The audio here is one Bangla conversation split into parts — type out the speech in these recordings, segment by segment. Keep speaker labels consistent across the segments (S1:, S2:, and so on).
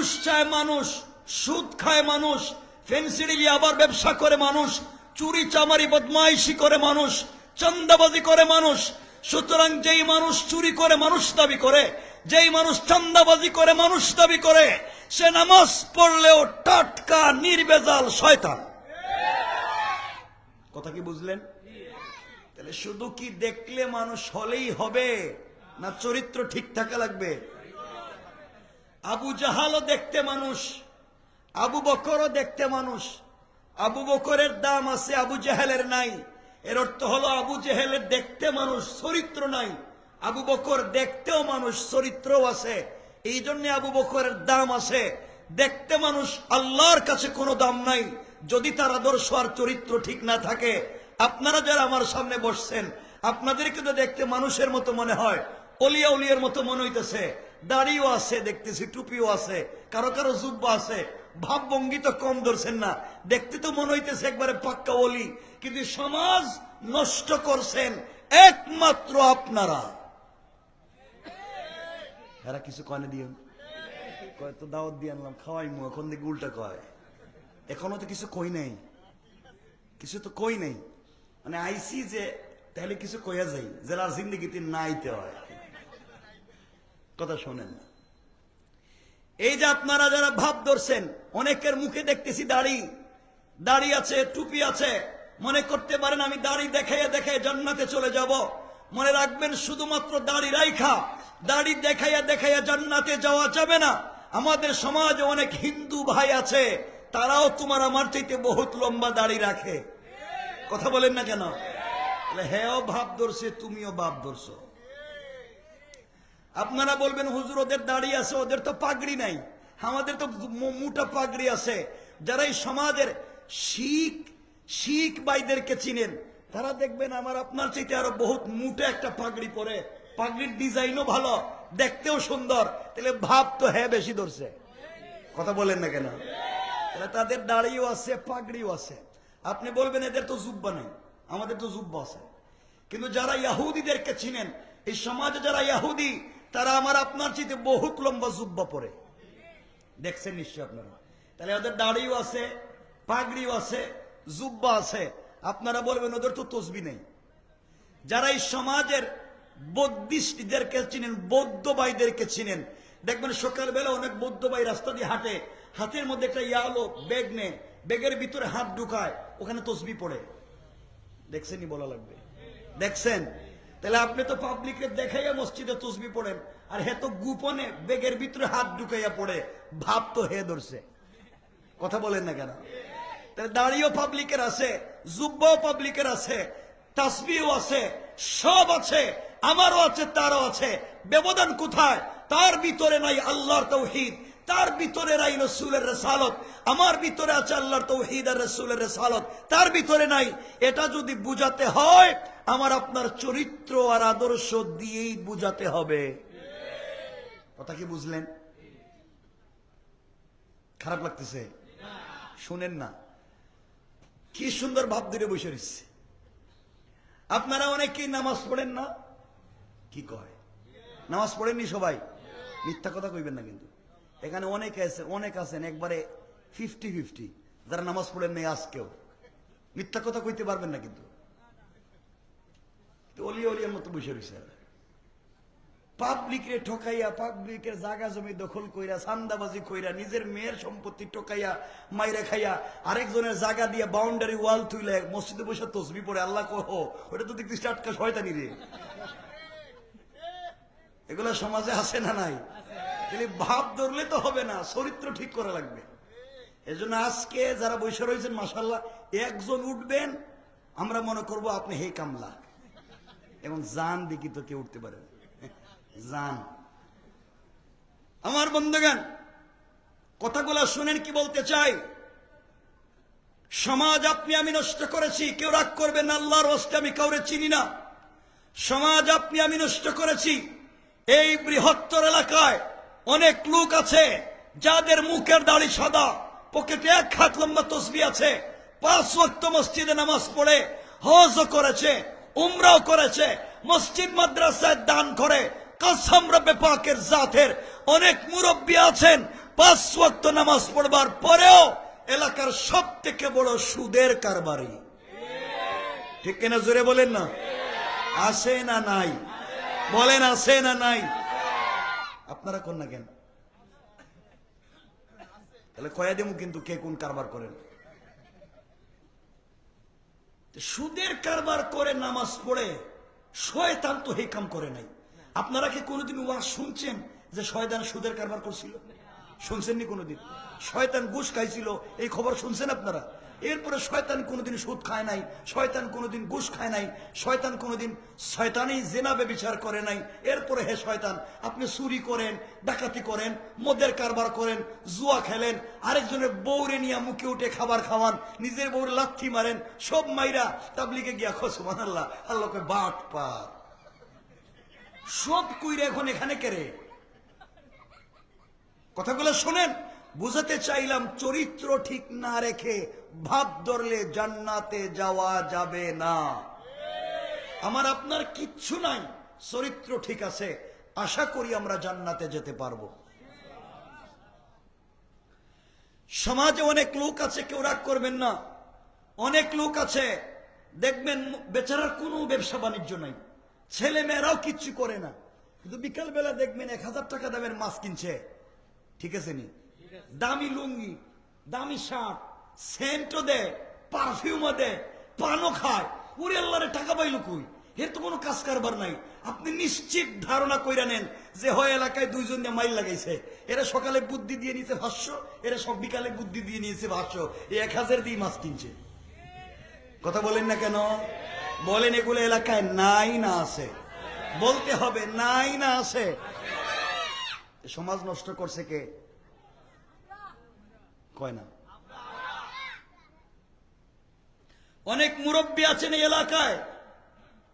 S1: ঘুষ চায় মানুষ, সুদ খায় মানুষ, ফেন্সিডিল আবার ব্যবসা করে মানুষ, চুরি চামারি বদমাইশি করে মানুষ, চাঁদাবাজি করে মানুষ। সুতরাং যেই মানুষ চুরি করে মানুষ দাবি করে, যেই মানুষ চাঁদাবাজি করে মানুষ দাবি করে, সে নামাজ পড়লেও টাটকা নির্ভেজাল শয়তান। কথা কি বুঝলেন? তাহলে শুধু কি দেখলে মানুষ হলেই হবে, না চরিত্র ঠিক থাকা লাগবে? আবু জাহালও দেখতে মানুষ, আবু বকরও দেখতে মানুষ। আবু বকরের দাম আছে, আবু জাহেলের নাই। এর অর্থ হলো আবু জাহেলের দেখতে মানুষ, চরিত্র নাই। আবু বকর দেখতেও মানুষ, চরিত্রও আছে। এই জন্য আবু বকরের দাম আছে। দেখতে মানুষ, আল্লাহর কাছে কোনো দাম নাই যদি তার আদর্শ আর চরিত্র ঠিক না থাকে। আপনারা যারা আমার সামনে বসছেন, আপনাদেরকে তো দেখতে মানুষের মতো মনে হয়, অলিয়া উলিয়ার মতো মনে হইতেছে। দাড়িও আছে দেখতেছি, টুপিও আছে, কারো কারো জুব্বা আছে। ভাবভঙ্গি তো কম ধরছেন না, দেখতে তো মনে হইতেছে একবারে পাক্কা অলি। কিন্তু সমাজ নষ্ট করছেন একমাত্র আপনারা। এরা কিছু কনে দিয়ে কয় তো দাওয়াত দিয়ে আনলাম, খাওয়াই মু, এখন দেখি উল্টা কয়। এখনো তো কিছু কই নাই, কিছু তো কই নাই। মানে আইসি যে তাহলে কিছু কইয়া যাই, যারা জিন্দগিতে না আইতে হয়। কথা শোনেন, এই যে আপনারা যারা ভাব ধরছেন, অনেকের মুখে দেখতেছি দাড়ি, দাড়ি আছে, টুপি আছে। মনে করতে পারেন আমি দাড়ি দেখাইয়া দেখাইয়া জান্নাতে চলে যাব। মনে রাখবেন, শুধুমাত্র দাড়ি রাইখা, দাড়ি দেখাইয়া দেখাইয়া জান্নাতে যাওয়া যাবে না। আমাদের সমাজে অনেক হিন্দু ভাই আছে, তারাও তোমার আমার চাইতে বহুত লম্বা দাড়ি রাখে। কথা বলেন না কেন? হ্যাঁ, ভাব ধরছে, তুমিও ভাব ধরছো। আপনারা বলবেন হুজুর ওদের দাড়ি আছে, ওদের তো পাগড়ি নাই। আমাদের তো মোটা পাগড়ি আছে। যারা এই সমাজের শিখ ভাইদেরকে চিনেন, তারা দেখবেন আমার আপনার চাইতে আরো বহুত মোটা একটা পাগড়ি পরে, পাগড়ির ডিজাইনও ভালো, দেখতেও সুন্দর। তাহলে ভাব তো হ্যাঁ বেশি ধরছে। কথা বলেন না কেন? তাহলে তাদের দাড়িও আছে, পাগড়িও আছে। আপনি বলবেন এদের তো জুব্বা নেই, আমাদের তো জুব্বা আছে। কিন্তু যারা ইহুদিদেরকে চিনেন, এই সমাজে যারা ইহুদি, তারা আমার আপনার চাইতে বহুত লম্বা জুব্বা পরে, দেখছেন নিশ্চয় আপনারা। তাহলে ওদের দাড়িও আছে, পাগড়িও আছে, জুব্বা আছে। আপনারা বলবেন ওদের তো তসবি নেই। যারা এই সমাজের বৌদ্ধিস্টদেরকে চিনেন, বৌদ্ধ ভাইদেরকে চিনেন, দেখবেন সকালবেলা অনেক বৌদ্ধ ভাই রাস্তা দিয়ে হাঁটে, হাতের মধ্যে একটা ইয়ালো ব্যাগ নেয়, ব্যাগের ভিতরে হাত ঢুকায়, ওখানে তসবি পড়ে। দেখছেনই বলা লাগবে, দেখছেন? তাহলে আপনি তো পাবলিকে দেখাইয়া মসজিদে তসবি পড়েন, আর হে তো গোপনে ব্যাগের ভিতরে হাত ঢুকাইয়া পড়ে। ভাব তো হে ধরছে। কথা বলেন না কেন? তাহলে দাড়িও পাবলিকের আছে, জুব্বাও পাবলিকের আছে, তাসবিও আছে, সব আছে, আমারও আছে, তারও আছে। ব্যবধান কোথায়? তার ভিতরে নাই আল্লাহর তাওহীদ, তার ভিতরে নাই রাসূলের রিসালাত। আমার ভিতরে আছে আল্লাহর তাওহীদ আর রাসূলের রিসালাত, তার ভিতরে নাই। এটা যদি বুঝাতে হয়, আমার আপনার চরিত্র আর আদর্শ দিয়েই বুঝাতে হবে। কথা কি বুঝলেন? খারাপ লাগতেছে? শুনেন না, কি সুন্দর ভাব ধরে বসে রয়েছে। আপনারা অনেকেই নামাজ পড়েন না, কি কয় নামাজ পড়েননি সবাই? মিথ্যা কথা কইবেন না কিন্তু। এখানে অনেক আছেন একবারে 50-50 যারা নামাজ পড়েন নাই আজকেও। মিথ্যা কথা কইতে পারবেন না কিন্তু। অলিয়ার মতো বসে রয়েছে, পাবলিকে ঠকাইয়া, পাবলিকের জায়গা জমি দখল কইরা, চান্দাবাজি কইরা, নিজের মেয়ের সম্পত্তি ঠকাইয়া মাইরা খাইয়া, আরেকজনের জায়গা দিয়ে বাউন্ডারি ওয়াল তুইলে মসজিদে বসে তসবি পড়ে। আল্লাহ কহ, ওটা তো দেখতেছি টাটকা শয়তানি রে। এগুলা সমাজে আছে না নাই? ভাব ধরলে তো হবে না, চরিত্র ঠিক করা লাগবে। এজন্য আজকে যারা বসে রয়েছেন, মাশাআল্লাহ, একজন উঠবেন, আমরা মনে করব আপনি হে কামলা, এবং জান দেখি তো কেউ উঠতে পারে জান। আমার বন্ধুগণ, কথাগুলো শুনেন কি বলতে চাই। সমাজ আপনি আমি নষ্ট করেছি, কেউ রাগ করবেন না, আল্লাহর ওয়াস্তে আমি কাউরে চিনি না। সমাজ আপনি আমি নষ্ট করেছি। এই বৃহত্তর এলাকায় অনেক লোক আছে যাদের মুখের দাড়ি সাদা, পকেটে 1 হাত লম্বা তসবিহ আছে, 5 ওয়াক্ত মসজিদে নামাজ পড়ে, হজও করেছে, উমরাও করেছে, মসজিদ মাদ্রাসায় দান করে। কসম রব্বে পাকের জাতের, অনেক মুরব্বী আছেন 5 ওয়াক্ত নামাজ পড়বার পরেও এলাকার সব থেকে বড় সুদের কারবারি। ঠিক কিনা জোরে বলেন না? আছে না নাই? বলেন আছে না নাই? আপনারা কোন না কেন? তাহলে কয়া দেবো কিন্তু কে কোন কারবার করেন। সুদের কারবার করে নামাজ পড়ে শয়তান তো এই কাম করে নাই। আপনারা কি কোনোদিন ওয়াজ শুনছেন যে শয়তান সুদের কারবার করছিল? শুনছেননি কোনোদিন? শয়তান ঘুষ খাইছিল এই খবর শুনছেন আপনারা? এরপরে শয়তান কোনোদিন সুদ খায় নাই, শয়তান কোনোদিন ঘুষ খায় নাই, শয়তান কোনোদিন শয়তানি জিনা ব্যভিচার করে নাই। এরপরে হে শয়তান, আপনি চুরি করেন, ডাকাতি করেন, মদের কারবার করেন, জুয়া খেলেন, আরেকজনের বউরে নিয়ে মুখে উঠে খাবার খাওয়ান, নিজের বউরে লাথি মারেন, সব মাইরা তাবলিগে গিয়া খো সুবহানাল্লাহ, আল্লাহকে বাট পার সব কইরে এখন এখানে কেড়ে। কথাগুলো শোনেন, বুঝাতে চাইলাম চরিত্র ঠিক না রেখে ভাব ধরলে জান্নাতে যাওয়া যাবে না। আমার আপনার কিচ্ছু নাই, চরিত্র ঠিক আছে, আশা করি আমরা জান্নাতে যেতে পারবো। সমাজে অনেক লোক আছে, কেউ রাগ করবেন না, অনেক লোক আছে দেখবেন বেচারার কোনো ব্যবসা বাণিজ্য নাই, ছেলে মেয়েরাও কিচ্ছু করে না, কিন্তু বিকাল বেলা দেখবেন 1000 টাকা দামের মাছ কিনছে, ঠিক আছে নি, দামি লুঙ্গি, দামি শার্ট, সেন্টও দেয়, পারফিউমও দেয়, পানও খায়। ওরে আল্লাহরে টাকা পাইল কই? এর তো কোনো কাজ কারবার নাই। আপনি নিশ্চিত ধারণা কইরা নেন যে হয় এলাকায় 2 জন দিয়ে মাইল লাগাইছে, এরা সকালে বুদ্ধি দিয়ে নিয়েছে 500, এরা সব বিকালে বুদ্ধি দিয়ে নিয়েছে 500, এই 1000 দিয়ে মাছ কিনছে। কথা বলেন না কেন? বলেন এগুলো এলাকায় নাই না আছে? বলতে হবে নাই না আছে? সমাজ নষ্ট করছে কে? কয় না। অনেক মুরব্বী আছেন এই এলাকায়,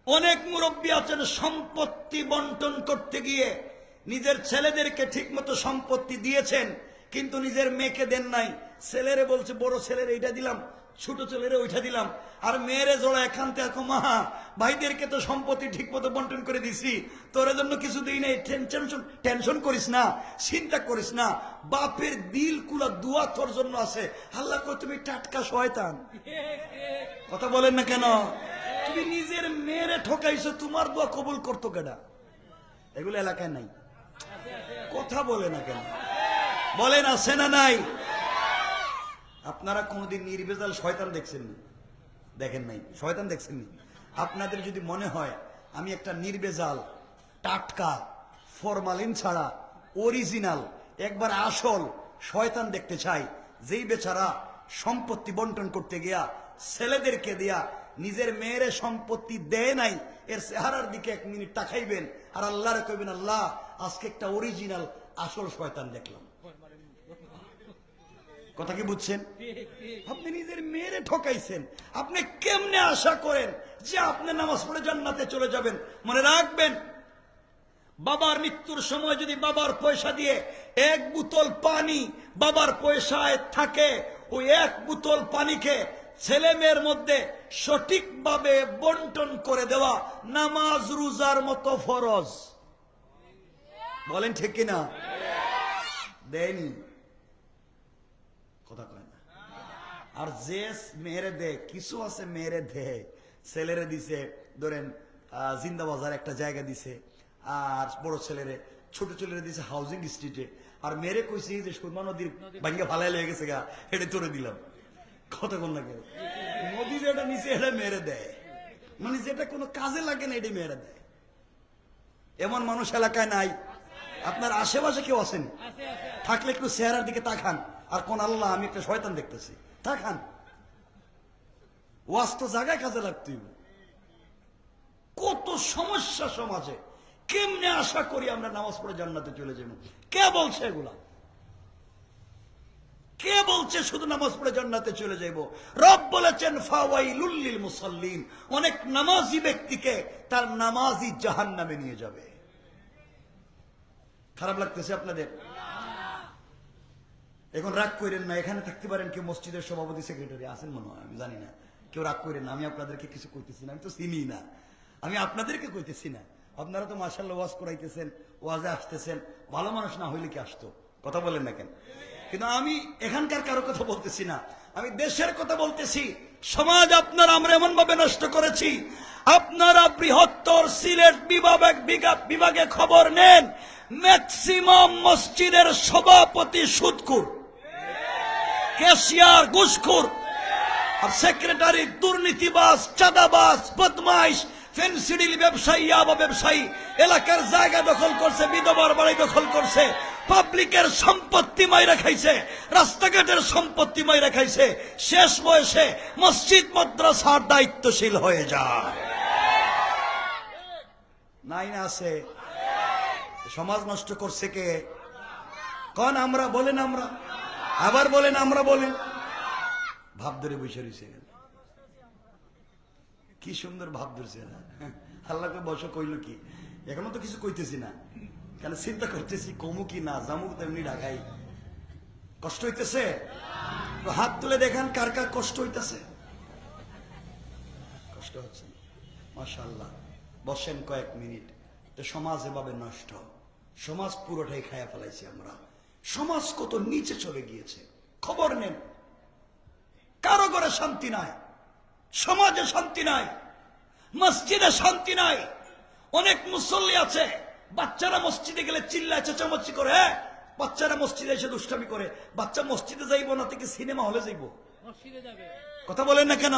S1: অনেক মুরব্বী আছেন সম্পত্তি বন্টন করতে গিয়ে নিজের ছেলেদেরকে ঠিক মতো সম্পত্তি দিয়েছেন, কিন্তু নিজের মেয়েকে দেন নাই। ছেলেরে বলছে বড় ছেলের এইটা দিলাম, ছোট ছেলেরে ওইটা দিলাম, আর মেয়েরে জোড়া এখান থেকে মা ভাইদেরকে তো সম্পত্তি ঠিক মতো বন্টন করে দিছি, তোর জন্য কিছু দিই নাই, টেনশন করিস না, চিন্তা করিস না, বাপের দিল কুলা দুয়া তোর জন্য আছে। আল্লাহ কই তুমি টাটকা শয়তান। কথা বলেন না কেন? তুমি নিজের মেয়েরে ঠকাইছো, তোমার দোয়া কবুল করতো কেডা? এগুলো এলাকায় নাই। কথা বলে না কেন? বলেন আছে না নাই? আপনারা কোনোদিন নির্ভেজাল শয়তান দেখছেননি? দেখেন নাই? শয়তান দেখছেননি? আপনাদের যদি মনে হয় আমি একটা নির্ভেজাল, টাটকা, ফরমালিন ছাড়া অরিজিনাল, একবার আসল শয়তান দেখতে চাই, যেই বেচারা সম্পত্তি বন্টন করতে গিয়া ছেলেদেরকে দিয়া নিজের মেয়েরে সম্পত্তি দেয় নাই, এর চেহারার দিকে 1 মিনিট তাকাইবেন আর আল্লাহরে কইবেন, আল্লাহ আজকে একটা অরিজিনাল আসল শয়তান দেখলাম। কথা কি বুঝছেন? আপনি নিজের মেয়েরে ঠকাইছেন, আপনি কেমনে আশা করেন যে আপনি নামাজ পড়ে জান্নাতে চলে যাবেন? মনে রাখবেন, বাবার মৃত্যুর সময় যদি বাবার পয়সা দিয়ে 1 বোতল পানি বাবার পয়সায় থাকে, ওই 1 বোতল পানিকে ছেলে মেয়ের মধ্যে সঠিকভাবে বন্টন করে দেওয়া নামাজ রোজার মতো ফরজ। বলেন ঠিক কিনা? দেয়নি? কথা কয় না। আর যে মেয়েরে দেয়, কিছু আছে মেয়েরে দেয়, ছেলেরে দিছে ধরেন জিন্দাবাজার একটা জায়গা দিছে, আর বড় ছেলেরে, ছোট ছেলেরে দিছে হাউজিং স্ট্রিটে, আর মেয়েরে কইছি যে সুরমা নদীর ভাঙ্গে ফালাই লেগে গেছে গা, এটা তোরে দিলাম। কথা কোন লাগে? নদী যেটা নিচে এটা মেয়েরে দেয়, মানে যেটা কোনো কাজে লাগে না এটা মেয়েরে দেয়। এমন মানুষ এলাকায় নাই? আপনার আশেপাশে কেউ আছেন? থাকলে একটু চেহারার দিকে তাকান আর কোন আল্লাহ আমি একটা শয়তান দেখতেছি, তাকান। ওয়াজ তো জায়গায় কাজে লাগতে হবে। কত সমস্যা সমাজে, কেমনে আশা করি আমরা নামাজ পড়ে জান্নাতে চলে যাব? কে বলছে এগুলা? কে বলছে শুধু নামাজ পড়ে জান্নাতে চলে যাইব? রব বলেছেন ফাওয়াইলুল লিল মুসাল্লিন, অনেক নামাজি ব্যক্তিকে তার নামাজই জাহান্নামে নিয়ে যাবে। খারাপ লাগতেছে আপনাদের? এখন রাগ করেন না, এখানে থাকতে পারেন কেউ মসজিদের সভাপতি সেক্রেটারি আছেন মনে হয়, আমি জানি না, কেউ রাগ করেন না, আমি আপনাদেরকে কিছু কইতেছি না, আমি তো চিনি না, আমি আপনাদেরকে কইতেছি না। আপনারা তো মাশাআল্লাহ ওয়াজ করাইতেছেন, ওয়াজে আসতেছেন, ভালো মানুষ না হইলে কি আসতো? কথা বলেন না কেন? কিন্তু আমি এখানকার কারো কথা বলতেছি না, আমি দেশের কথা বলতেছি। সমাজ আপনারা আমরা এমন ভাবে নষ্ট করেছি। আপনারা বৃহত্তর সিলেট বিভাগে খবর নেন, ম্যাক্সিমাম মসজিদের সভাপতি সুদখোর, ক্যাশিয়ার ঘুষখোর, আর সেক্রেটারি দুর্নীতিবাজ, চাঁদাবাজ, বদমাইশ, ফেন্সিডিল ব্যবসায়ী, ইয়াবা ব্যবসায়ী, এলাকার জায়গা দখল করছে, বিধবার বাড়ি দখল করছে, পাবলিকের সম্পত্তি মাইরা খাইছে, রাস্তাঘাটের সম্পত্তি মাইরা খাইছে। শেষ বয়সে মসজিদ মাদ্রাসার দায়িত্বশীল হয়ে যায়। নাই না আছে? সমাজ নষ্ট করছে কে? কোন? আমরা। বলেন আমরা, আবার বলেন আমরা, বলেন। ভাব ধরে বসে রয়েছে, কি সুন্দর ভাব ধরছে না? আল্লাহকে বসে কইল কি? এখনো তো কিছু কইতেছি না, কেন চিন্তা করতেছি কমু কি না, জামুক তেমনি ঢাকাই। কষ্ট হইতেছে? তো হাত তুলে দেখান কার কার কষ্ট হইতেছে। কষ্ট হচ্ছে? মাশাআল্লাহ। বসেন কয়েক মিনিট। সমাজ এভাবে নষ্ট, সমাজ পুরোটাই খায়া ফেলাইছি আমরা। সমাজ কত নিচে চলে গিয়েছে, খবর নেন। কারো ঘরে শান্তি নাই, সমাজে শান্তি নাই, মসজিদে শান্তি নাই। অনেক মুসল্লি আছে, বাচ্চারা মসজিদে গেলে চিল্লায় চেঁচামেচি করে, হ্যাঁ বাচ্চারা মসজিদে এসে দুষ্টামি করে। বাচ্চা মসজিদে যাইবো না থেকে সিনেমা হলে যাইবো? কথা বলেন না কেন?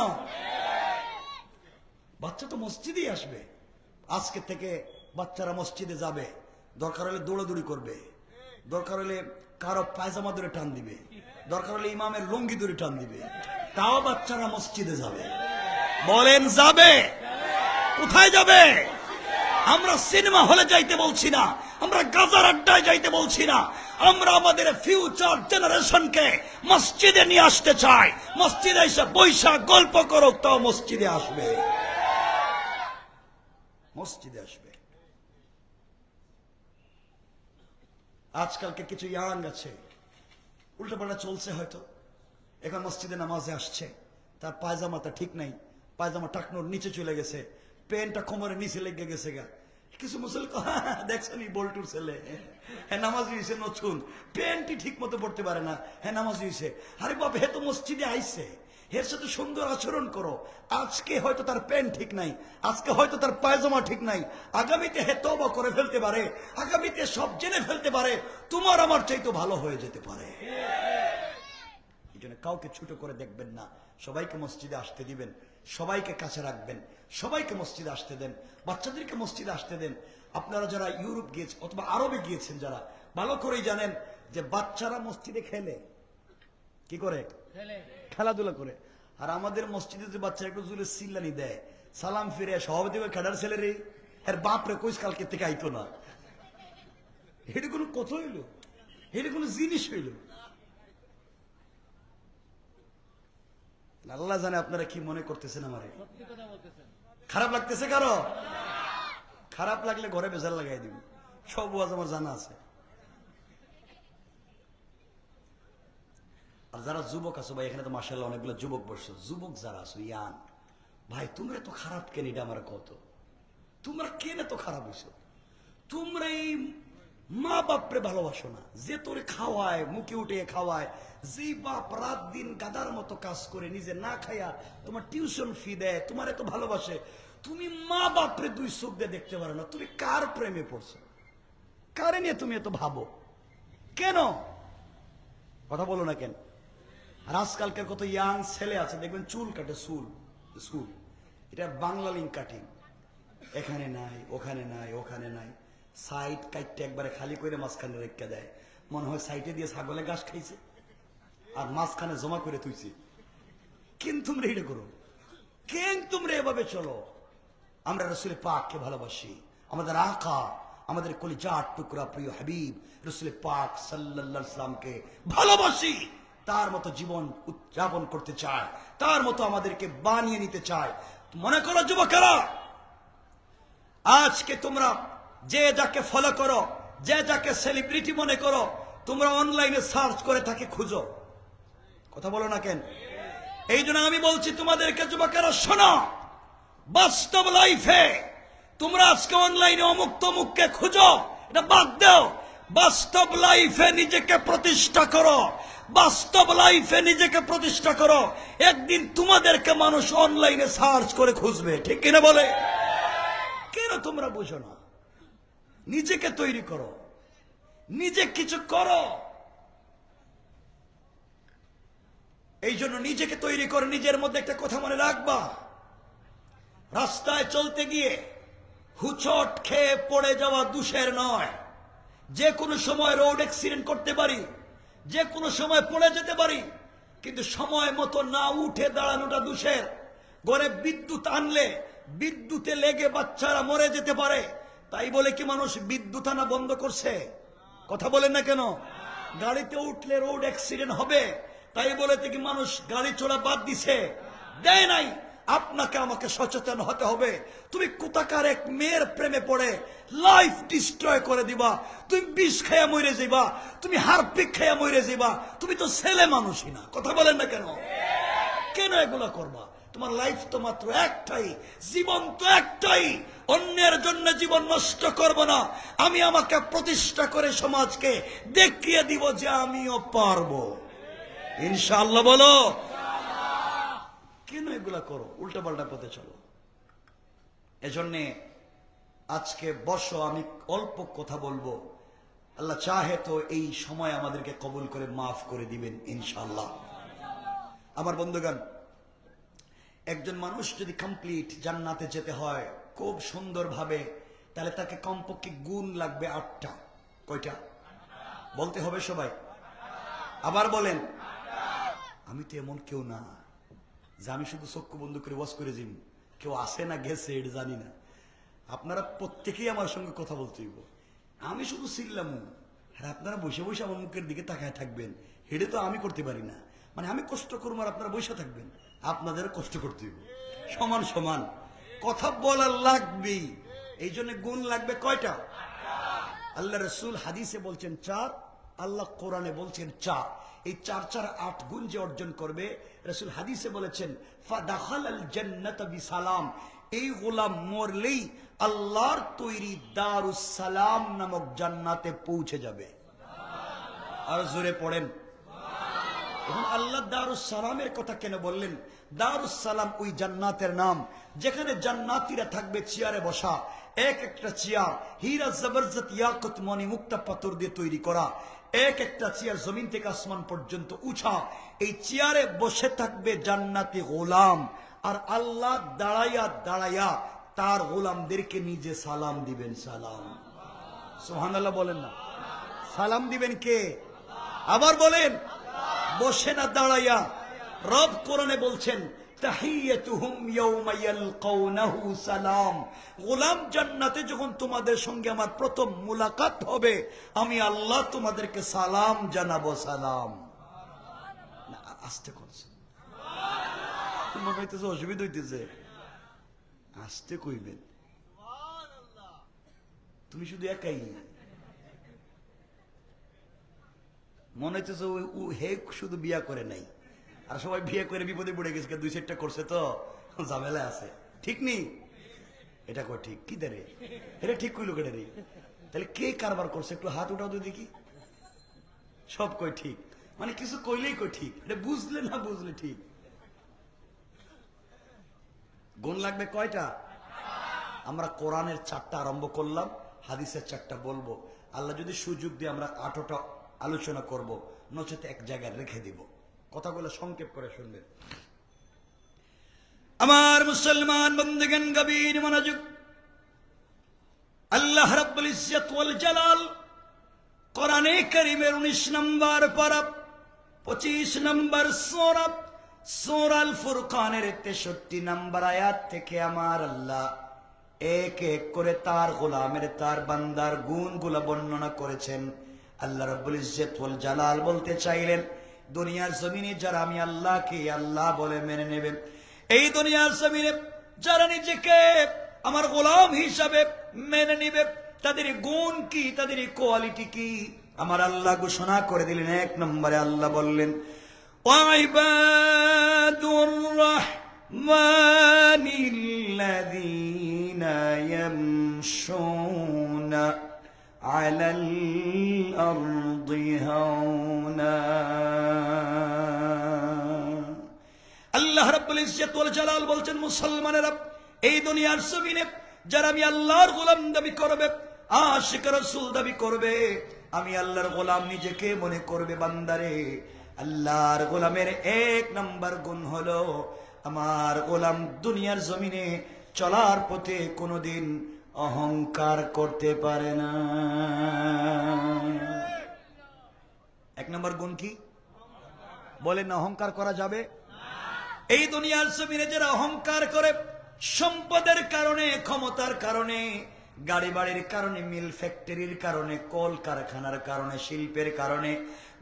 S1: বাচ্চা তো মসজিদেই আসবে। আজকে থেকে বাচ্চারা মসজিদে যাবে, দরকার হলে দৌড়াদৌড়ি করবে, দরকার হলে কারো পায়জামা ধরে টান দিবে, দরকার হলে ইমামের লুঙ্গি ধরে টান দিবে, তাও বাচ্চারা মসজিদে যাবে। বলেন যাবে? কোথায় যাবে? আমরা সিনেমা হলে যাইতে বলছি না, আমরা গাজার আড্ডায় যাইতে বলছি না, আমরা আমাদের ফিউচার জেনারেশনকে মসজিদে নিয়ে আসতে চাই। মসজিদে এসে বৈশা গল্প করুক, তাও মসজিদে আসবে, মসজিদে আসবে। আজকালকে কিছু ইয়াং আছে, উল্টাপাল্টা চলছে হয়তো, এখন মসজিদে নামাজে আসছে, তার পায়জামাটা ঠিক নাই, পায়জামা টাকনোর নিচে চলে গেছে, প্যান্টটা কোমরের নিচে লেগে গেছে গা। কিছু মুসলিম দেখছেন বল্টুর ছেলে, হ্যাঁ নামাজি হয়েছে নতুন, প্যান্টই ঠিক মতো পড়তে পারে না, হ্যাঁ নামাজি হয়েছে। আরে বাবা, হে তো মসজিদে আইছে, এর সাথে সুন্দর আচরণ করো। আজকে হয়তো তার প্যান্ট ঠিক নাই, আজকে হয়তো তার পায়জামা ঠিক নাই, আগামীতে হে তওবা করে ফেলতে পারে, আগামীতে সব জেনে ফেলতে পারে, তোমার আমার চাইতে ভালো হয়ে যেতে পারে। এই জন্য কাউকে ছোট করে দেখবেন না, সবাইকে মসজিদে আসতে দিবেন, সবাইকে কাছে রাখবেন, সবাইকে মসজিদে আসতে দেন, বাচ্চাদেরকে মসজিদে আসতে দেন। আপনারা যারা ইউরোপ গিয়েছেন অথবা আরবে গিয়েছেন, যারা ভালো করেই জানেন যে বাচ্চারা মসজিদে খেলে, কি করে? খেলাধুলা করে। আর আমাদের মসজিদে যে বাচ্চারা একটু জুলে সিল্লানি দেয়, সালাম ফিরে, সভাপতি খেলার ছেলে রে, এর বাপরে কইস কালকে থেকে আইতো না, এটা কোনো কথা হইল? এটা কোনো জিনিস হইল? আল্লাহ জানে আপনারা কি মনে করতেছেন। আমারে খারাপ লাগতেছে কারো? খারাপ লাগলে ঘরে বেজার লাগাই দিব, সব ওয়াজ আমার জানা আছে। আর যারা যুবক আছো ভাই, এখানে তো মাশাআল্লাহ অনেকগুলো যুবক বসছো, যুবক যারা আছো ইয়ান ভাই, তোমরা তো খারাপ কেন? এটা আমার কত, তোমরা কেন এত খারাপ হইছো? তোমরা এই মা বাপরে ভালোবাসো না, যে তোরে খাওয়ায়, মুখে উঠে খাওয়ায়, যে বাপ রাত দিন গাদার মতো কাজ করে নিজে না খাইয়া তোমার টিউশন ফি দেয়, তোমার এত ভালোবাসে, তুমি মা বাপরে দুই চোখ দিয়ে দেখতে পারো না। তুমি কার প্রেমে পড়ছো? কারে নিয়ে তুমি এত ভাবো কেন? কথা বলো না কেন? আর আজকালকার কত ইয়াং ছেলে আছে দেখবেন চুল কাটে, চুল এটা বাংলা লিঙ্ক কাটিং, এখানে নাই, ওখানে নাই, ওখানে নাই, সাইড কাটতে একবারে খালি করে মাঝখানে রেখে দেয়, মনে হয় সাইডে দিয়ে ছাগলে ঘাস খাইছে আর মাঝখানে জমা করে তুইছে। কেন তোমরা এটা করো? কেন তোমরা এভাবে চলো? আমরা রাসূল পাককে ভালোবাসি, আমাদের আকা, আমাদের কলিজার টুকরা প্রিয় হাবিব রাসূল পাক সাল্লাল্লাহু আলাইহি ওয়াসাল্লামকে ভালোবাসি, তার মতো জীবন উদযাপন করতে চায়, তার মতো আমাদেরকে বানিয়ে নিতে চায়। মনে করো যুবকেরা, আজকে তোমরা যে যাকে ফলো করো, যে যাকে সেলিব্রিটি মনে করো, তোমরা অনলাইনে সার্চ করে তাকে খুঁজো। কথা বলো না কেন? এই জন্য আমি বলছি তোমাদেরকে যুবকেরা, শোনো, বাস্তব লাইফে তোমরা আজকে অনলাইনে অমুক তমুককে খুঁজো, এটা বাদ দাও। বাস্তব লাইফে নিজেকে প্রতিষ্ঠা করো, বাস্তব লাইফে নিজেকে প্রতিষ্ঠা করো। একদিন তোমাদেরকে মানুষ অনলাইনে সার্চ করে খুঁজবে, ঠিক কিনা বলে? কেন তোমরা বুঝো না? নিজেকে তৈরি করো, নিজে কিছু করো। এই জন্য নিজেকে তৈরি করে নিজের মধ্যে একটা কথা মনে রাখবা, রাস্তায় চলতে গিয়ে হুচট খেয়ে পড়ে যাওয়া দোষের নয়। যে কোনো সময় রোড অ্যাক্সিডেন্ট করতে পারি, যে কোনো সময় পড়ে যেতে পারি, কিন্তু সময় মতো না উঠে দাঁড়ানোটা দোষের। ঘরে বিদ্যুৎ আনলে বিদ্যুতে লেগে বাচ্চারা মরে যেতে পারে, তাই বলে কি মানুষ বিদ্যুৎ আনা বন্ধ করছে? কথা বলেন না কেন? গাড়িতে উঠলে রোড অ্যাক্সিডেন্ট হবে, তাই বলে কি মানুষ গাড়ি চলা বাদ দিছে? দেয় নাই। আপনাকে আমাকে সচেতন হতে হবে। তুমি কোথাকার এক মেয়ের প্রেমে পড়ে লাইফ ডিস্ট্রয় করে দিবা, তুমি বিষ খেয়া মরে যাইবা, তুমি হারপিক খেয়া মরে যাইবা, তুমি তো ছেলে মানুষই না। কথা বলেন না কেন? কেন এগুলা করবা? তোমার লাইফ তো মাত্র একটাই, জীবন তো একটাই। অন্যের জন্য জীবন নষ্ট করব না, আমি আমাকে প্রতিষ্ঠা করে সমাজকে দেখিয়ে দিব যে আমিও পারবো ইনশাআল্লাহ। বলো, কেন এগুলা করো? উল্টা পাল্টা পথে চলো। এজন্যে আজকে বসো, আমি অল্প কথা বলবো। আল্লাহ চাহে তো এই সময় আমাদেরকে কবুল করে মাফ করে দিবেন ইনশাআল্লাহ। আমার বন্ধুগণ, একজন মানুষ যদি কমপ্লিট জান্নাতে যেতে হয় খুব সুন্দরভাবে, তাহলে তাকে কমপক্ষে গুণ লাগবে 8টা। কয়টা বলতে হবে সবাই? আবার বলেন। আমি তো এমন কেউ না যে আমি শুধু চক্ষু বন্ধ করে ওয়াজ করে যাই। কেউ আসে না গেছে এটা জানি না। আপনারা প্রত্যেকেই আমার সঙ্গে কথা বলতে হইব। আমি শুধু ছিলাম আর আপনারা বসে বসে আমার মুখের দিকে তাকায় থাকবেন, হেডে তো আমি করতে পারি না। মানে আমি কষ্ট করবো আর আপনারা বসে থাকবেন, আপনাদের কষ্ট করতে হইব। সমান সমান কথা বলা লাগবেই। এই জন্য গুণ লাগবে কয়টা? আল্লাহ রসুল হাদিসে বলছেন 4, আল্লাহ কোরআনে বলছেন 4। এই 4 4 8 গুণ যে অর্জন করবে, রসুল হাদিসে বলেছেন ফাদাখালাল জান্নাত বিসালাম। এই গোলাম মরলেই আল্লাহর তৈরি দারুস সালাম নামক জান্নাতে পৌঁছে যাবে। আর জোরে পড়েন। এখন আল্লাহ দারুস সালামের কথা কেন বললেন? দারুস সালাম ওই জান্নাতের নাম যেখানে জান্নাতীরা থাকবে চেয়ারে বসা। এক একটা চেয়ার হীরা জবরজত ইয়াকুত মণি মুক্তা পাথর দিয়ে তৈরি করা। এক একটা চেয়ার জমিন থেকে আসমান পর্যন্ত উঁচা। এই চেয়ারে বসে থাকবে জান্নাতি গোলাম, আর আল্লাহ দাঁড়াইয়া দাঁড়াইয়া তার গোলামদেরকে নিজে সালাম দিবেন। সালাম, সুবহানাল্লাহ বলেন না? সালাম দিবেন কে? আবার বলেন। বসে না দাঁড়াইয়া। রব কোরআনে বলছেন তাহিয়াতুহুম ইয়াওমা ইয়ালকাউনাহু সালাম। গোলাম জান্নাতে যখন তোমাদের সঙ্গে আমার প্রথম মুলাকাত হবে, আমি আল্লাহ তোমাদেরকে সালাম জানাবো। সালাম না, আস্তে করছে, মনে হইতেছে অসুবিধা হইতেছে, আস্তে কইবেন। তুমি শুধু একাই মনে হইতেছে হে শুধু বিয়া করে নাই, আর সবাই বিয়ে করে বিপদে পড়ে গেছে, 2-4টা করছে তো ঝামেলা আছে। ঠিক নেই? এটা কয় ঠিক কি দেরে? এটা ঠিক কইলো কেটে রে? তাহলে কে কারবার করছে? একটু হাত উঠাও তো দেখি। সব কই ঠিক, মানে কিছু কইলেই কই ঠিক। এটা বুঝলে না বুঝলে ঠিক। গুণ লাগবে কয়টা? আমরা কোরআনের 4টা আরম্ভ করলাম, হাদিসের 4টা বলবো। আল্লাহ যদি সুযোগ দিয়ে আমরা 8টা আলোচনা করব, নচেত এক জায়গায় রেখে দিব। কথাগুলো সংক্ষেপ করে শুনবেন। আমার মুসলমান বন্ধুগণ, গভীর মনোযোগ। আল্লাহ রাব্বুল ইজ্জত ওয়াল জালাল কোরআনে কারীমের 19 নম্বর পারা 25 নম্বর সূরা সূরা আল ফুরকানের 63 নম্বর আয়াত থেকে আমার আল্লাহ এক এক করে তার গোলামের, তার বান্দার গুণগুলো বর্ণনা করেছেন। আল্লাহ রাব্বুল ইজ্জত ওয়াল জালাল বলতে চাইলেন, দুনিয়ার জমিনে যারা আমি আল্লাহকে আল্লাহ বলে মেনে নেবে, এই দুনিয়ার জমিনে যারা নিজেকে আমার গোলাম হিসাবে মেনে নিবে, তাদের গুণ কি, তাদের কোয়ালিটি কি? আমার আল্লাহ ঘোষণা করে দিলেন। 1 নম্বরে আল্লাহ বললেন ওয়াইবাদুর রাহমানিল্লাযীনা ইয়ামশুনা আলাল আরদি হাওনা। আল্লাহ রাব্বুল ইজ্জত ওয়াল জালাল বলছেন, মুসলমানেরা এই দুনিয়ার জমিনে যারা আমি আল্লাহর গোলাম দাবি করবে, আশিক রাসূল দাবি করবে, আমি আল্লাহর গোলাম নিজেকে মনে করবে, বান্দারে আল্লাহর গোলামের এক নাম্বার গুণ হলো আমার গোলাম দুনিয়ার জমিনে চলার পথে কোনোদিন অহংকার করতে পারে না। এক নাম্বার গুণ কি বলেন? না অহংকার করা যাবে? এই দুনিয়ার জমিনে যারা অহংকার করে, সম্পদের কারণে, ক্ষমতার কারণে, গাড়ি বাড়ির কারণে, মিল ফ্যাক্টরির কারণে, কল কারখানার কারণে, শিল্পের কারণে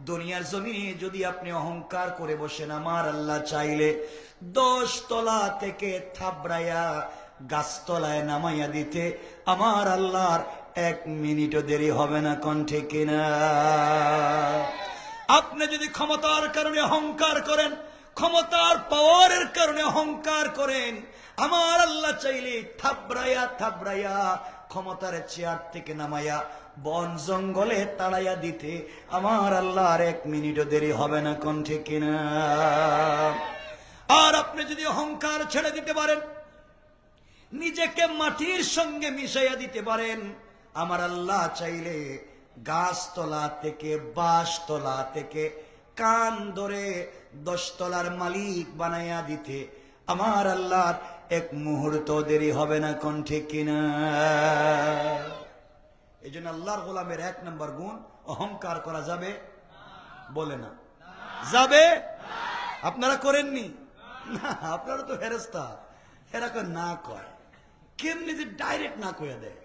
S1: দুনিয়ার জমিনে যদি আপনি অহংকার করে বসেন, আমার আল্লাহ চাইলে 10 তলা থেকে থাবড়াইয়া গাছতলায় নামাইয়া দিতে আমার আল্লাহর 1 মিনিটও দেরি হবে না। কণ্ঠে কিনা? আপনি যদি ক্ষমতার কারণে অহংকার করেন, ক্ষমতার পাওয়ারের কারণে অহংকার করেন, আমার আল্লাহ চাইলে থাবড়াইয়া থাবড়াইয়া ক্ষমতার চেয়ার থেকে নামাইয়া বন জঙ্গলে তাড়াইয়া দিতে আমার আল্লাহর 1 মিনিটও দেরি হবে না। কণ্ঠে কিনা? আর আপনি যদি অহংকার ছেড়ে দিতে পারেন, নিজেকে মাটির সঙ্গে মিশাইয়া দিতে পারেন, আমার আল্লাহ চাইলে গাছতলা থেকে, বাঁশতলা থেকে কান ধরে 10 তলার মালিক বানাইয়া দিতে আমার আল্লাহর 1 মুহূর্ত দেরি হবে না। কণ্ঠে কিনা? এই জন্য আল্লাহর গোলামের 1 নম্বর গুণ, অহংকার করা যাবে? বলে না যাবে? আপনারা করেননি না? আপনারা তো ফেরেশতা, এরা কয় না, কয় কেমনি যে ডাইরেক্ট না কইয়া দেয়,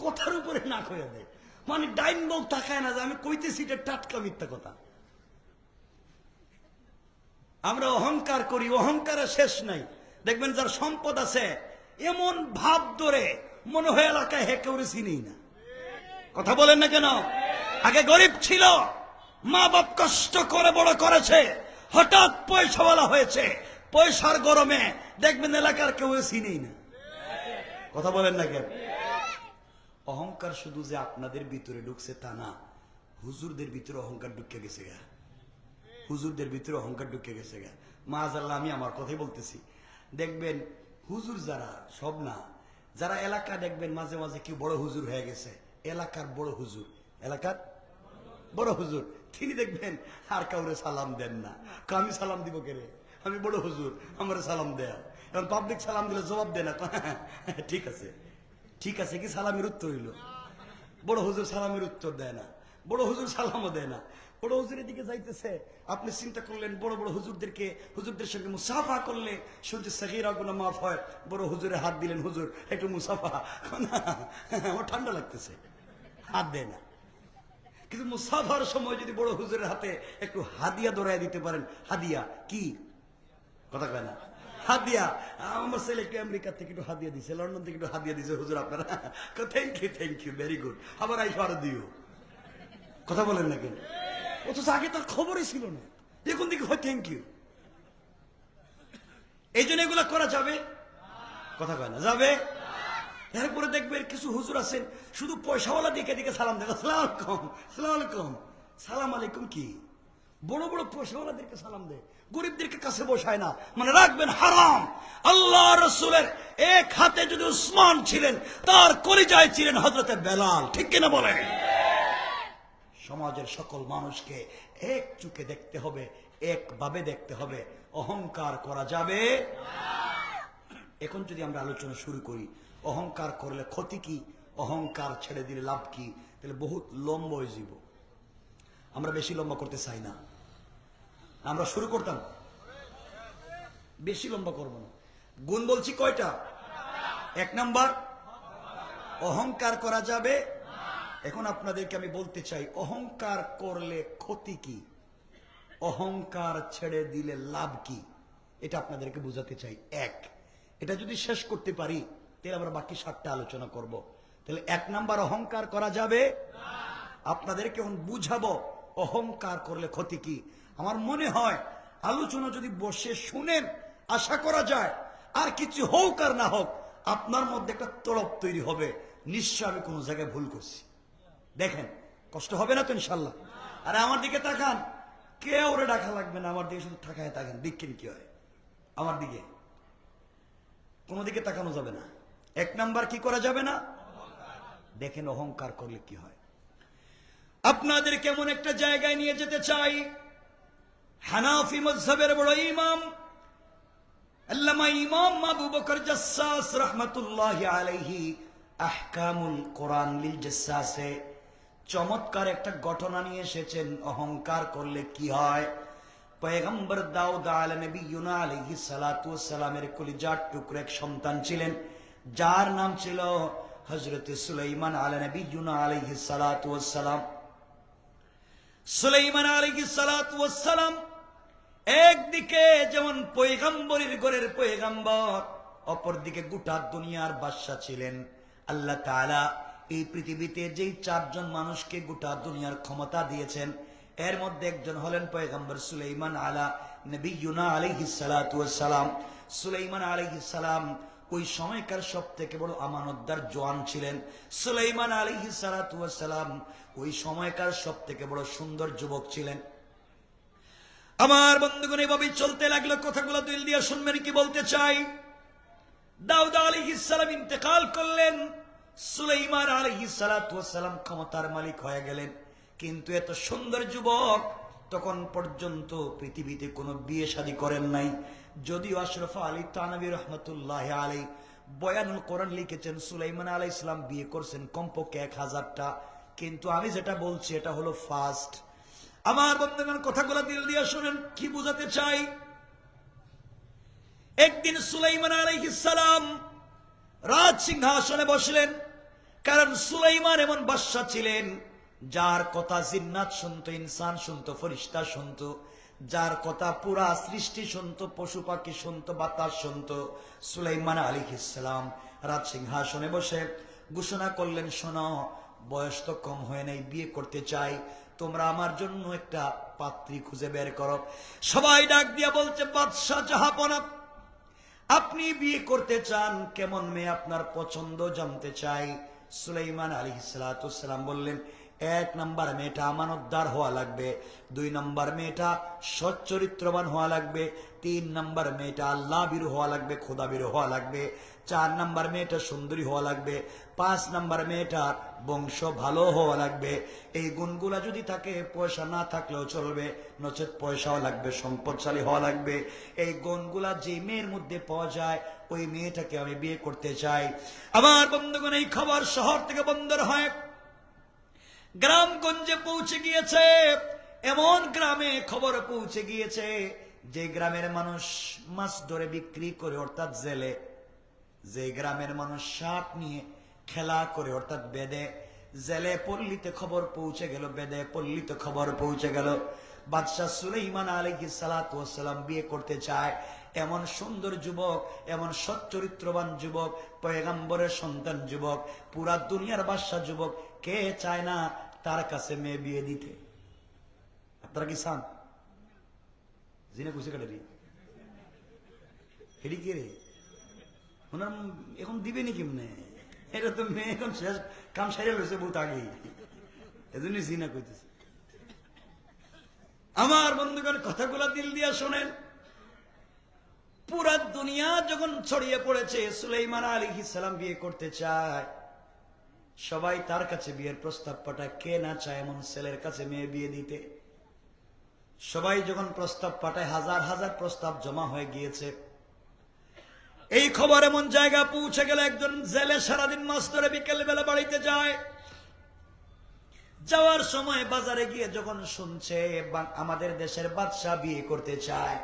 S1: কথার উপরে না কইয়া দেয়, মানে ডাইন বউ তাকায় না যে আমি কইতেছি এটা টাটকা মিথ্যা কথা। আমরা অহংকার করি, অহংকারের শেষ নাই। দেখবেন যার সম্পদ আছে এমন ভাব ধরে মনে হয় এলাকায় হে কেউ চিনি না। কথা বলেন না কেন? আগে গরিব ছিল, মা বাপ কষ্ট করে বড় করেছে, হঠাৎ পয়সাওয়ালা হয়েছে, পয়সার গরমে দেখবেন এলাকার কেউ চিনি না। কথা বলেন না কেন? অহংকার শুধু যে আপনাদের ভিতরে ঢুকছে তা না, হুজুরদের ভিতরে অহংকার ঢুকে গেছে গা। হুজুরদের ভিতরে অহংকার ঢুকে গেছে গা। মাআজাল্লাহ, আমি আমার কথাই বলতেছি। দেখবেন হুজুর যারা, সব না, যারা এলাকা দেখবেন মাঝে মাঝে কি বড় হুজুর হয়ে গেছে, এলাকার বড় হুজুর, এলাকার বড় হুজুর, তিনি দেখবেন আর কাউরে সালাম দেন না। আমি সালাম দিব কে রে? আমি বড় হুজুর, আমার সালাম দেয়া। এখন পাবলিক সালাম দিলে জবাব দেয় না, ঠিক আছে ঠিক আছে, কি সালামের উত্তর হইল? বড় হুজুর সালামের উত্তর দেয় না, বড় হুজুর সালামও দেয় না। বড় হুজুরের দিকে যাইতেছে, আপনি চিন্তা করলেন বড় বড় হুজুরদের সঙ্গে মুসাফা করলে শুনছে সগীরা গুনাহ মাফ হয়, বড় হুজুরে হাত দিলেন, হুজুর একটু মুসাফা, আমার ঠান্ডা লাগতেছে, হাত দেয় না। কিন্তু মুসাফার সময় যদি বড় হুজুরের হাতে একটু হাদিয়া ধরাই দিতে পারেন, হাদিয়া কি কথা কয় না? হাদিয়া, আমার ছেলে একটু আমেরিকা থেকে একটু হাদিয়া দিছে, লন্ডন থেকে একটু হাদিয়া দিছে, হুজুর আপনারা থ্যাংক ইউ ভেরি গুড, আবার আইসো আরো দিও। কথা বলেন না কেন? অথচ আগে তার খবরই ছিল না, দেখুন দেখি হয় থ্যাংক ইউ। এই জন্য এগুলা করা যাবে? কথা কয় না যাবে? এরপরে দেখবেন কিছু হুজুর আছেন শুধু পয়সাওয়ালা দিকে দিকে সালাম দেন, আসসালামু আলাইকুম, আসসালামু আলাইকুম। সালাম আলাইকুম কি? বড় বড় পয়সাওয়ালাদেরকে সালাম দেয়, গরিবদেরকে কাছে বসায় না। মানে রাখবেন হারাম। আল্লাহ রাসূলের 1 হাতে যদি উসমান ছিলেন, তার কলিজায় ছিলেন হযরতে বেলাল। ঠিক কিনা বলেন? সমাজের সকল মানুষকে এক চোখে দেখতে হবে, একভাবে দেখতে হবে। অহংকার করা যাবে? এখন যদি আমরা আলোচনা শুরু করি, অহংকার করলে ক্ষতি কি, অহংকার ছেড়ে দিলে লাভ কি, তাহলে বহুত লম্বা হয়ে যাব। আমরা বেশি লম্বা করতে চাই না, আমরা শুরু করতাম, বেশি লম্বা করব না। গুণ বলছি কয়টা? 1 নাম্বার, অহংকার করা যাবে। এখন আপনাদেরকে আমি বলতে চাই, অহংকার করলে ক্ষতি কি, অহংকার ছেড়ে দিলে লাভ কি, এটা আপনাদেরকে বোঝাতে চাই। 1, এটা যদি শেষ করতে পারি তাহলে আমরা বাকি 7টা আলোচনা করব। তাহলে 1 নাম্বার, অহংকার করা যাবে। আপনাদেরকে এখন বুঝাবো অহংকার করলে ক্ষতি কি। আমার মনে হয় আলোচনা যদি বসে শুনেন, আশা করা যায় আর কিছু হোক আর না হোক আপনার মধ্যে একটা তড়প তৈরি হবে, নিশ্চয় আমি কোনো জায়গায় ভুল করছি। দেখেন কষ্ট হবে না তো ইনশাল্লাহ। আরে আমার দিকে তাকান, কেউ ওরে ডাকা লাগবে না, আমার দিকে শুধু তাকায় তাকান, দেখেন কি হয়। আমার দিকে কোনো দিকে তাকানো যাবে না। এক নাম্বার কি করা যাবে না, দেখেন অহংকার করলে কি হয়। আপনাদের কেমন একটা জায়গায় নিয়ে যেতে চাই। হানাফি মাযহাবের বড় ইমাম আল্লামা ইমাম আবু বকর জাসসাস রাহমাতুল্লাহি আলাইহি আহকামুল কোরআন লিল জাসসাসে চমৎকার একটা ঘটনা নিয়ে এসেছেন, অহংকার করলে কি হয়। পয়গম্বর দাউদ নবিয়্যুনা আলাইহিস সালাতু ওয়াস সালামের কলিজার টুকরা এক সন্তান ছিলেন, যার নাম ছিল হযরত সুলাইমান নবিয়্যুনা আলাইহিস সালাতু ওয়াস সালাম। সুলাইমান আলাইহিস সালাতু ওয়াস সালাম একদিকে যেমন পয়গম্বরের ঘরের পয়গম্বর, অপরদিকে গোটা দুনিয়ার বাদশা ছিলেন। আল্লাহ তাআলা এই পৃথিবীতে যেই চারজন মানুষকে গোটা দুনিয়ার ক্ষমতা দিয়েছেন, এর মধ্যে একজন হলেন পয়গম্বর সুলাইমান নবিয়্যুনা আলাইহিস সালাতু ওয়াস সালাম। সুলাইমান আলাইহিস সালাম ওই সময়কার সব থেকে বড় আমানতদার জওয়ান ছিলেন। সুলাইমান আলাইহিস সালাতু ওয়াস সালাম ওই সময়কার সব থেকে বড় সুন্দর যুবক ছিলেন। আমার বন্ধুগণ, এভাবে চলতে লাগলো। কথাগুলো দিল দিয়ে শুনবেন কি বলতে চাই। দাউদ আলাইহিস সালাম ইন্তেকাল করলেন, সুলাইমান আলাইহিস সালাতু ওয়াস সালাম ক্ষমতার মালিক হয়ে গেলেন। কিন্তু এত সুন্দর যুবক তখন পর্যন্ত পৃথিবীতে কোনো বিয়ে শাদী করেন নাই। যদিও আশরাফ আলী থানভী রাহমাতুল্লাহি আলাইহি বয়ানুল কোরআন লিখেছেন সুলাইমান আলাইহিস সালাম বিয়ে করছেন কমপক্ষে 1000টা, কিন্তু আমি যেটা বলছি এটা হলো ফার্স্ট। আমার বন্ধুগণ, কথাগুলো দিল দিয়ে শুনেন কি বুঝাতে চাই। একদিন সুলাইমান আলাইহিস সালাম রাজ সিংহাসনে বসলেন, কারণ সুলাইমান এমন বাদশা ছিলেন যার কথা জিন্নাত শুনতো, ইনসান শুনতো, ফেরেশতা শুনতো, যার কথা পুরা সৃষ্টি শুনতো, পশু পাখি শুনতো, বাতাস শুনতো। সুলাইমান আলাইহিস সালাম রাজ সিংহাসনে বসে ঘোষণা করলেন, শোনো, বয়স তো কম হয় নাই, বিয়ে করতে চাই, তোমরা আমার জন্য একটা পাত্রী খুঁজে বের করো। সবাই ডাক দিয়া বলছে, বাদশাহ জাহাপনা, আপনি বিয়ে করতে চান, কেমন মেয়ে আপনার পছন্দ জানতে চাই। সুলাইমান আলাইহিস সালাতু ওয়াস সালাম বললেন, 1 নাম্বার মেয়েটা আমানতদার হওয়া লাগবে, 2 নাম্বার মেয়েটা সৎ চরিত্রবান হওয়া লাগবে, 3 নাম্বার মেয়েটা আল্লাহ ভীরু হওয়া লাগবে, খোদা ভীরু হওয়া লাগবে, 4 নাম্বার মেয়েটা সুন্দরী হওয়া লাগবে, 5 নাম্বার মেয়েটার বংশ ভালো হওয়া লাগবে। এই গুণগুলা যদি থাকে, পয়সা না থাকলেও চলবে, নচেত পয়সাও লাগবে, সম্পদশালী হওয়া লাগবে। এই গুণগুলা যে মেয়ের মধ্যে পাওয়া যায়, ওই মেয়েটাকে আমি বিয়ে করতে চাই। আমার বন্ধুগণ, এই খবর শহর থেকে বন্দর হয় গ্রামগঞ্জে পৌঁছে গিয়েছে। এমন গ্রামে খবর পৌঁছে গিয়েছে যে গ্রামের মানুষ মাছ ধরে বিক্রি করে, অর্থাৎ জেলে, যে গ্রামের মানুষ সাপ নিয়ে খেলা করে, অর্থাৎ বেদে, জেলে পল্লীতে খবর পৌঁছে গেল, বেদে পল্লীতে খবর পৌঁছে গেল, বাদশাহ সুলাইমান আলাইহিস সালাতু ওয়াস সালাম বিয়ে করতে চায়। এমন সুন্দর যুবক, এমন সৎ চরিত্রবান যুবক, পয়গম্বরের সন্তান যুবক, পুরা দুনিয়ার বাদশাহ যুবক, কে চায় না তার কাছে মেয়ে বিয়ে দিতে? আপনারা কি চান? জিনে খুশি কাটে হেডি কে রে, ওনার এখন দিবে নি কেমনে? এটা তো মেয়ে এখন শেষ কাম সাইরে রয়েছে বহুত আগেই, এজন্যই জিনা কইতেছে। আমার বন্ধুগণ, কথাগুলা দিল দিয়া শোনেন। পুরা দুনিয়া যখন ছড়িয়ে পড়েছে সুলাইমান আলাইহিস সালাম বিয়ে করতে চায়, সবাই তার কাছে বিয়ের প্রস্তাব পাঠায়। কে না চায় এমন ছেলের কাছে মেয়ে বিয়ে দিতে? সবাই যখন প্রস্তাব পাঠায়, হাজার হাজার প্রস্তাব জমা হয়ে গিয়েছে। এই খবর এমন জায়গা পৌঁছে গেল, একজন জেলে সারাদিন মাছ ধরে বিকেল বেলা বাড়িতে যায়। যাওয়ার সময় বাজারে গিয়ে যখন শুনছে আমাদের দেশের বাদশা বিয়ে করতে চায়,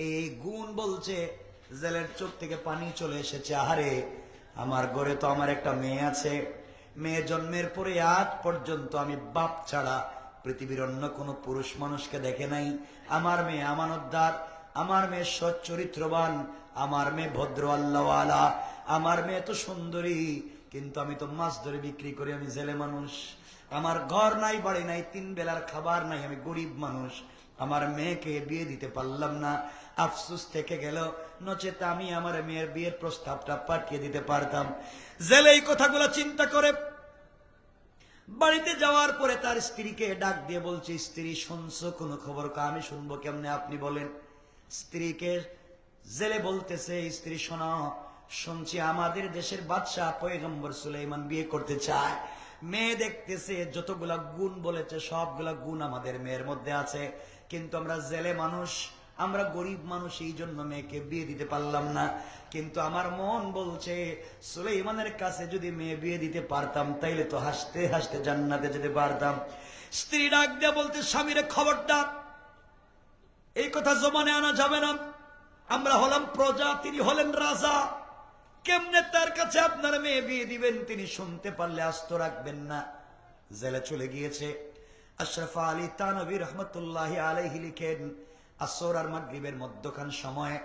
S1: এই গুণ বলছে, জেলের চোখ থেকে পানি চলে এসেছে। আহারে, আমার ঘরে তো আমার একটা মেয়ে আছে, মেয়ে জন্মের পরে আজ পর্যন্ত আমি বাপ ছাড়া পৃথিবীর অন্য কোনো পুরুষ মানুষকে দেখে নাই। আমার মেয়ে আমানতদার, আমার মেয়ে সৎ চরিত্রবান, আমার মেয়ে ভদ্র আল্লাহওয়ালা, আমার মেয়ে তো সুন্দরী, কিন্তু আমি তো মাছ ধরে বিক্রি করি, আমি জেলে মানুষ, আমার ঘর নাই, বাড়ি নাই, 3 বেলার খাবার নাই, আমি গরিব মানুষ, আমার মেয়েকে বিয়ে দিতে পারলাম না। আফসোস থেকে গেল, নচেত আমি আমার মেয়ের বিয়ের প্রস্তাবটা পাঠিয়ে দিতে পারতাম। জেলে এই কথাগুলো চিন্তা করে বাড়িতে যাওয়ার পরে তার স্ত্রীকে ডাক দিয়ে বলছে, স্ত্রী শুনছো কোনো খবর? আমি শুনবো কেমনে, আপনি বলেন। স্ত্রীকে জেলে বলতেছে, স্ত্রী শোনো, শুনছি আমাদের দেশের বাদশাহ পয়গম্বর সুলাইমান বিয়ে করতে চায়। মেয়ে দেখতেছে যতগুলা গুণ বলেছে সবগুলা গুণ আমাদের মেয়ের মধ্যে আছে, কিন্তু আমরা জেলে মানুষ, আমরা গরিব মানুষ, এই জন্য মেয়েকে বিয়ে দিতে পারলাম না। কিন্তু আমার মন বলছে সুলাইমানের কাছে যদি মেয়ে বিয়ে দিতে পারতাম তাইলে তো হাসতে হাসতে জান্নাতে যেতে পারতাম। স্ত্রী ডাক দিয়ে বলতে, স্বামীরে খবরদার, এই কথা জমানে আনা যাবে না। আমরা হলাম প্রজা, তিনি হলেন রাজা। কেমনে তার কাছে আপনার মেয়ে বিয়ে দিবেন? তিনি শুনতে পারলে আস্ত রাখবেন না। জেলে চলে গিয়েছে। আশরাফ আলী থানভী রহমতুল্লাহি আলাইহি লিখেন, আসর আর মাগরিবের মধ্যখান সময়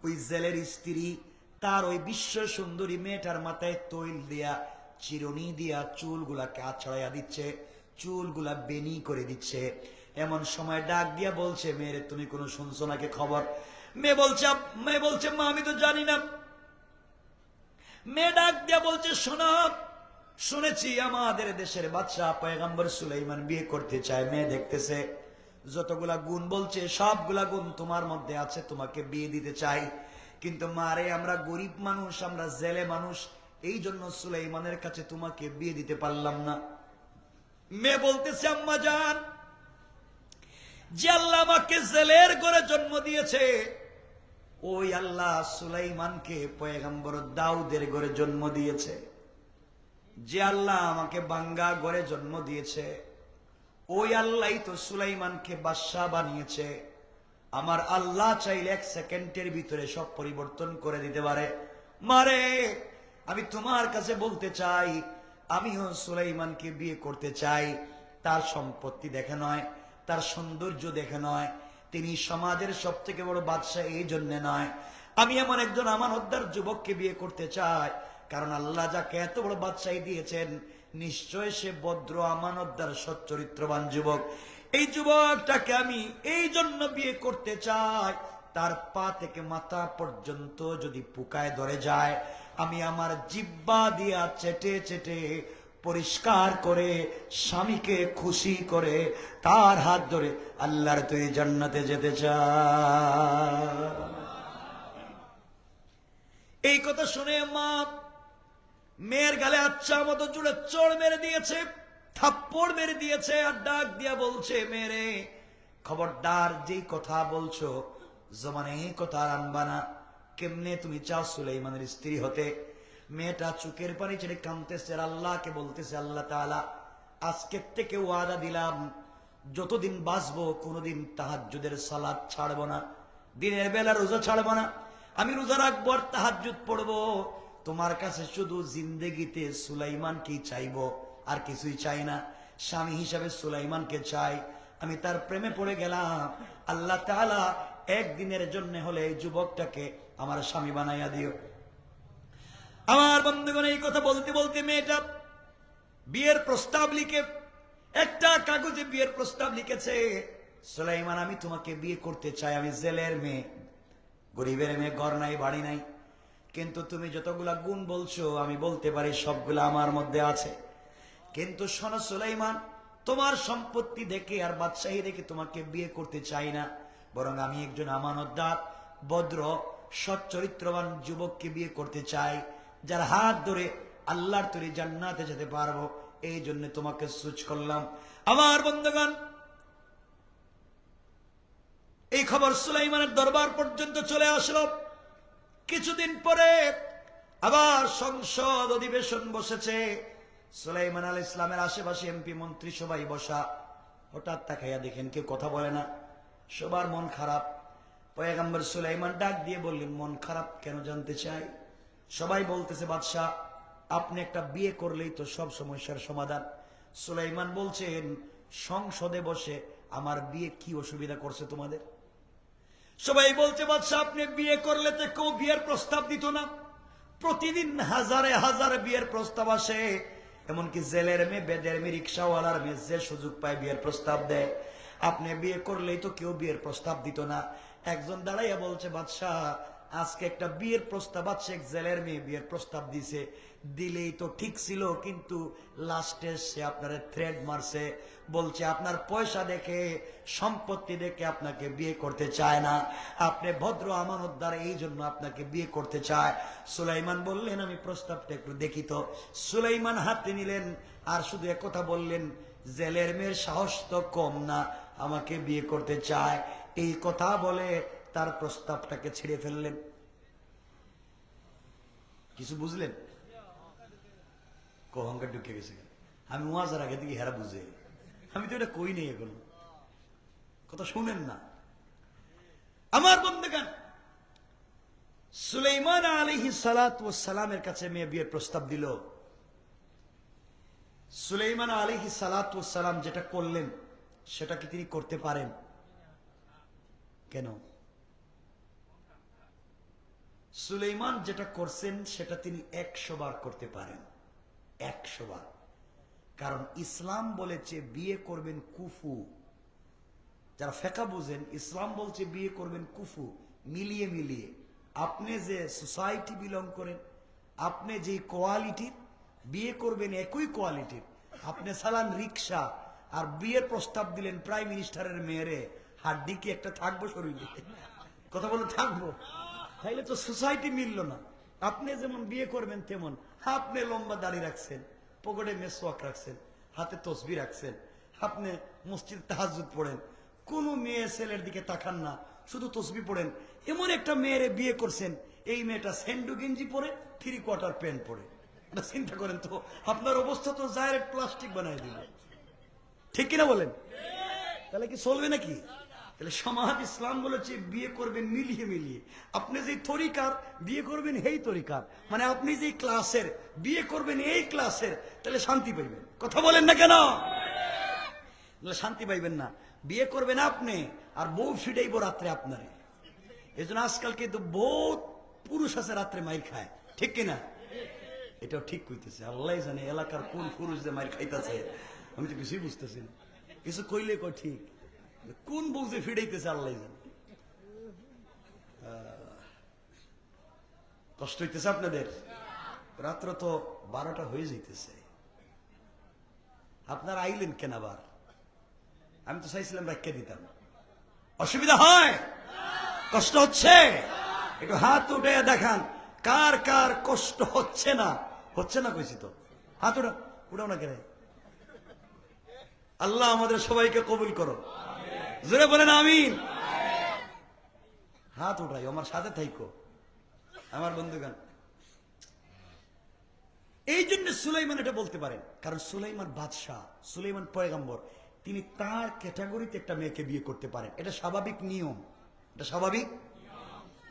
S1: ওই জেলের স্ত্রী তার ওই বিশ্ব সুন্দরী মেয়েটার মাথায় তৈল দিয়া, চিরুনি দিয়া চুলগুলাকে আছড়াইয়া দিচ্ছে, চুলগুলা বেনি করে দিচ্ছে। এমন সময় ডাক দিয়া বলছে, মেয়েরে তুমি কোনো শুনছো নাকি খবর? মেয়ে বলছে মা আমি তো জানি না। মেয়ে ডাক দিয়া বলছে, শোনো, শুনেছি আমাদের দেশের বাদশাহ পয়গম্বর সুলাইমান বিয়ে করতে চায়, মেয়ে দেখতেছে যতগুলা গুণ বলছে সবগুলা গুণ তোমার মধ্যে আছে, তোমাকে বিয়ে দিতে চাই। কিন্তু মারে আমরা গরিব মানুষ, আমরা জেলে মানুষ, এই জন্য সুলাইমানের কাছে তোমাকে বিয়ে দিতে পারলাম না। মেয়ে বলতেছে, আম্মা জান, যে আল্লাহ আমাকে জেলের ঘরে জন্ম দিয়েছে ওই আল্লাহ সুলাইমানকে পয়গম্বর দাউদের ঘরে জন্ম দিয়েছে। যে আল্লাহ আমাকে বাঙ্গা ঘরে জন্ম দিয়েছে ওই আল্লাহ তো সুলাইমানকে বাদশা বানিয়েছে। আমার আল্লাহ চাইলে 1 সেকেন্ডের ভিতরে সব পরিবর্তন করে দিতে পারে। মারে আমি তোমার কাছে বলতে চাই, আমিও সুলাইমানকে বিয়ে করতে চাই। তার সম্পত্তি দেখে নয়, তার সৌন্দর্য দেখে নয়, তিনি সমাজের সব থেকে বড় বাদশা এই জন্য নয়। আমি এমন একজন আমানতদার যুবককে বিয়ে করতে চাই, কারণ আল্লাহ যাকে এত বড় বাদশাহী দিয়েছেন নিশ্চয় সে ভদ্র, আমানতদার, সচ্চরিত্রবান যুবক। এই যুবকটাকে আমি এই জন্য বিয়ে করতে চাই, তার পা থেকে মাথা পর্যন্ত যদি পোকায় ধরে যায় আমি আমার জিহ্বা দিয়া চেটে চেটে পরিষ্কার করে স্বামীকে খুশি করে তার হাত ধরে আল্লাহর তৈরি জান্নাতে যেতে চাই। এই কথা শুনে মা মেয়ের গালে আচ্ছা মতো জুড়ে চড় মেরে দিয়েছে, থাপ্পড় মেরে দিয়েছে, আর ডাক দিয়া বলছে, মেরে খবরদার, যেই কথা বলছো জমানে এই কথা আর আনবা না। কেমনে তুমি চাও সুলাইমানের স্ত্রী হতে? মেয়েটা চোখের পানি ছেড়ে কাঁদতেছে, আল্লাহকে বলতেছে, আল্লাহ তাআলা আজকের থেকে ওয়াদা দিলাম যতদিন বাঁচবো কোনোদিন তাহাজ্জুদের সালাত ছাড়বো না, দিনের বেলা রোজা ছাড়বো না। আমি রোজা রাখবো আর তাহাজ্জুদ পড়বো। তোমার কাছে শুধু জিন্দেগিতে সুলাইমানকেই চাইবো, আর কিছুই চাই না। স্বামী হিসাবে সুলাইমানকে চাই। আমি তার প্রেমে পড়ে গেলাম। আল্লাহ তাআলা একদিনের জন্য হলে এই যুবকটাকে আমার স্বামী বানাইয়া দিও। আমার বন্ধুগণ, এই কথা বলতে বলতে মেয়েটা বিয়ের প্রস্তাব লিখে একটা কাগজে বিয়ের প্রস্তাব লিখেছে, সুলাইমান আমি তোমাকে বিয়ে করতে চাই, আমি জেলের মেয়ে, গরিবের মেয়ে, ঘর নাই বাড়ি নাই, কিন্তু তুমি যতগুলা গুণ বলছো আমি বলতে পারি সবগুলা আমার মধ্যে আছে। কিন্তু শোনো সুলাইমান, তোমার সম্পত্তি দেখে আর বাদশাহী দেখে তোমাকে বিয়ে করতে চাই না, বরং আমি একজন আমানতদার, ভদ্র, সচ্চরিত্রবান যুবককে বিয়ে করতে চাই, যার হাত ধরে আল্লাহর তৈরি জান্নাতে যেতে পারবো। এই জন্য তোমাকে সুচ করলাম। আমার বন্ধুগণ, এই খবর সুলাইমানের দরবার পর্যন্ত চলে আসলো। কিছুদিন পরে আবার সংসদ অধিবেশন বসেছে। সুলাইমান আলাইহিস সালামের আশেপাশে এমপি মন্ত্রী সবাই বসা। হঠাৎ তাকাইয়া দেখেন কেউ কথা বলে না, সবার মন খারাপ। পয়গম্বর সুলাইমান ডাক দিয়ে বললেন, মন খারাপ কেন জানতে চাই? সবাই বলতেছে, বাদশাহ আপনি একটা বিয়ে করলেই তো সব সমস্যার সমাধান। সুলাইমান বলছেন, সংসদে বসে আমার বিয়ে কি অসুবিধা করছে তোমাদের? সবাই বলছে, বাদশাহ আপনি বিয়ে করলে তো কেউ বিয়ের প্রস্তাব দিত না, প্রতিদিন হাজারে হাজারে বিয়ের প্রস্তাব আসে, এমনকি জেলের মেয়ে, বেদের মেয়ে, রিক্সাওয়ালার মেয়ে যে সুযোগ পায় বিয়ের প্রস্তাব দেয়। আপনি বিয়ে করলেই তো কেউ বিয়ের প্রস্তাব দিত না। একজন দাঁড়াইয়া বলছে, বাদশাহ আজকে একটা বিয়ের প্রস্তাব আছে, জেলের মেয়ে বিয়ের প্রস্তাব দিছে, দিলেই তো ঠিক ছিল, কিন্তু লাস্টে সে আপনার থ্রেড মারছে, বলছে আপনার পয়সা দেখে, সম্পত্তি দেখে আপনাকে বিয়ে করতে চায় না, আপনি ভদ্র আমানতদার, এই জন্য আপনাকে বিয়ে করতে চায়। সুলাইমান বললেন আমি প্রস্তাবটা একটু দেখি তো। সুলাইমান হাতে নিলেন আর শুধু একথা বললেন, জেলের মেয়ের সাহস তো কম না, আমাকে বিয়ে করতে চায়। এই কথা বলে তার প্রস্তাবটাকে ছিঁড়ে ফেললেন। কিছু বুঝলেন? অহংকার ঢুকে গেছে। আমি ওয়াজের আগে থেকে হেরা বুঝে, আমি তো এটা কই নেই, এখন কথা শুনেন না আমার বন্ধুগণ। সুলাইমান আলাইহিস সালাতু ওয়াস সালামের কাছে মেয়ে বিয়ের প্রস্তাব দিল। সুলাইমান আলাইহিস সালাতু ওয়াস সালাম যেটা করলেন সেটা কি তিনি করতে পারেন? কেন? সুলাইমান যেটা করছেন সেটা তিনি 100 বার করতে পারেন, 100 বার। কারণ ইসলাম বলেছে বিয়ে করবেন কুফু। যারা ফেকা বুঝেন, ইসলাম বলছে বিয়ে করবেন কুফু, মিলিয়ে মিলিয়ে। আপনি যে সোসাইটি বিলং করেন, আপনি যে কোয়ালিটির, বিয়ে করবেন একই কোয়ালিটির। আপনি চালান রিক্সা আর বিয়ের প্রস্তাব দিলেন প্রাইম মিনিস্টারের মেয়েরে, হাড্ডি কি একটা থাকবো শরীরে? কথা বলে থাকবো? তাইলে তো সোসাইটি মিলল না। আপনি যেমন বিয়ে করবেন তেমন, আপনি লম্বা দাড়ি রাখছেন, পকেটে মেসওয়াক রাখছেন, হাতে তসবি রাখছেন, আপনি মসজিদ তাহাজ্জুদ পড়েন, কোন মেয়ে ছেলের দিকে তাকান না, শুধু তসবি পড়েন। এমন একটা মেয়েরে বিয়ে করছেন, এই মেয়েটা স্যান্ডো গেঞ্জি পরে, 3/4 প্যান্ট পরে। চিন্তা করেন তো, আপনার অবস্থা তো ডাইরেক্ট প্লাস্টিক বানায় দিল। ঠিক কিনা বলেন? তাহলে কি চলবে নাকি? তাহলে সমাজ ইসলাম বলেছে বিয়ে করবেন মিলিয়ে মিলিয়ে। আপনি যে তরিকার বিয়ে করবেন এই তরিকার, মানে আপনি যে ক্লাসের বিয়ে করবেন এই ক্লাসের, তাহলে শান্তি পাইবেন। কথা বলেন না কেন? শান্তি পাইবেন না। বিয়ে করবেন আপনি আর বউ ফিটাইব রাত্রে আপনারে। এই জন্য আজকাল কিন্তু বহুত পুরুষ আছে রাত্রে মাইর খায়। ঠিক কিনা? এটাও ঠিক কইতেছে, আল্লাহ জানে এলাকার কোন পুরুষ যে মাইর খাইতেছে। আমি তো কিছুই বুঝতেছি না, কিছু কইলে কয় ঠিক, কোন বউ যে ফিটাইতেছে আল্লাহ জানে। কষ্ট হইতেছে আপনাদের? রাত্র তো 12টা হয়ে যাইতেছে, আপনারা আইলেন কেন আবার? আমি তো চাইছিলাম রাখিয়ে দিতাম। অসুবিধা হয়? কষ্ট হচ্ছে? একটু হাত উঠে দেখান কার কার কষ্ট হচ্ছে না। হচ্ছে না কইছি তো, হাত উঠাও না কেন? আল্লাহ আমাদের সবাইকে কবুল করো, জোরে বলেন আমিন। হাত উঠাই, আমার সাথে থাইকো আমার বন্ধুগণ। এই জন্য সুলাইমান এটা বলতে পারেন, কারণ সুলাইমান বাদশাহ, সুলাইমান পয়গম্বর, তিনি তার ক্যাটাগরিতে একটা মেয়েকে বিয়ে করতে পারেন। এটা স্বাভাবিক নিয়ম, এটা স্বাভাবিক।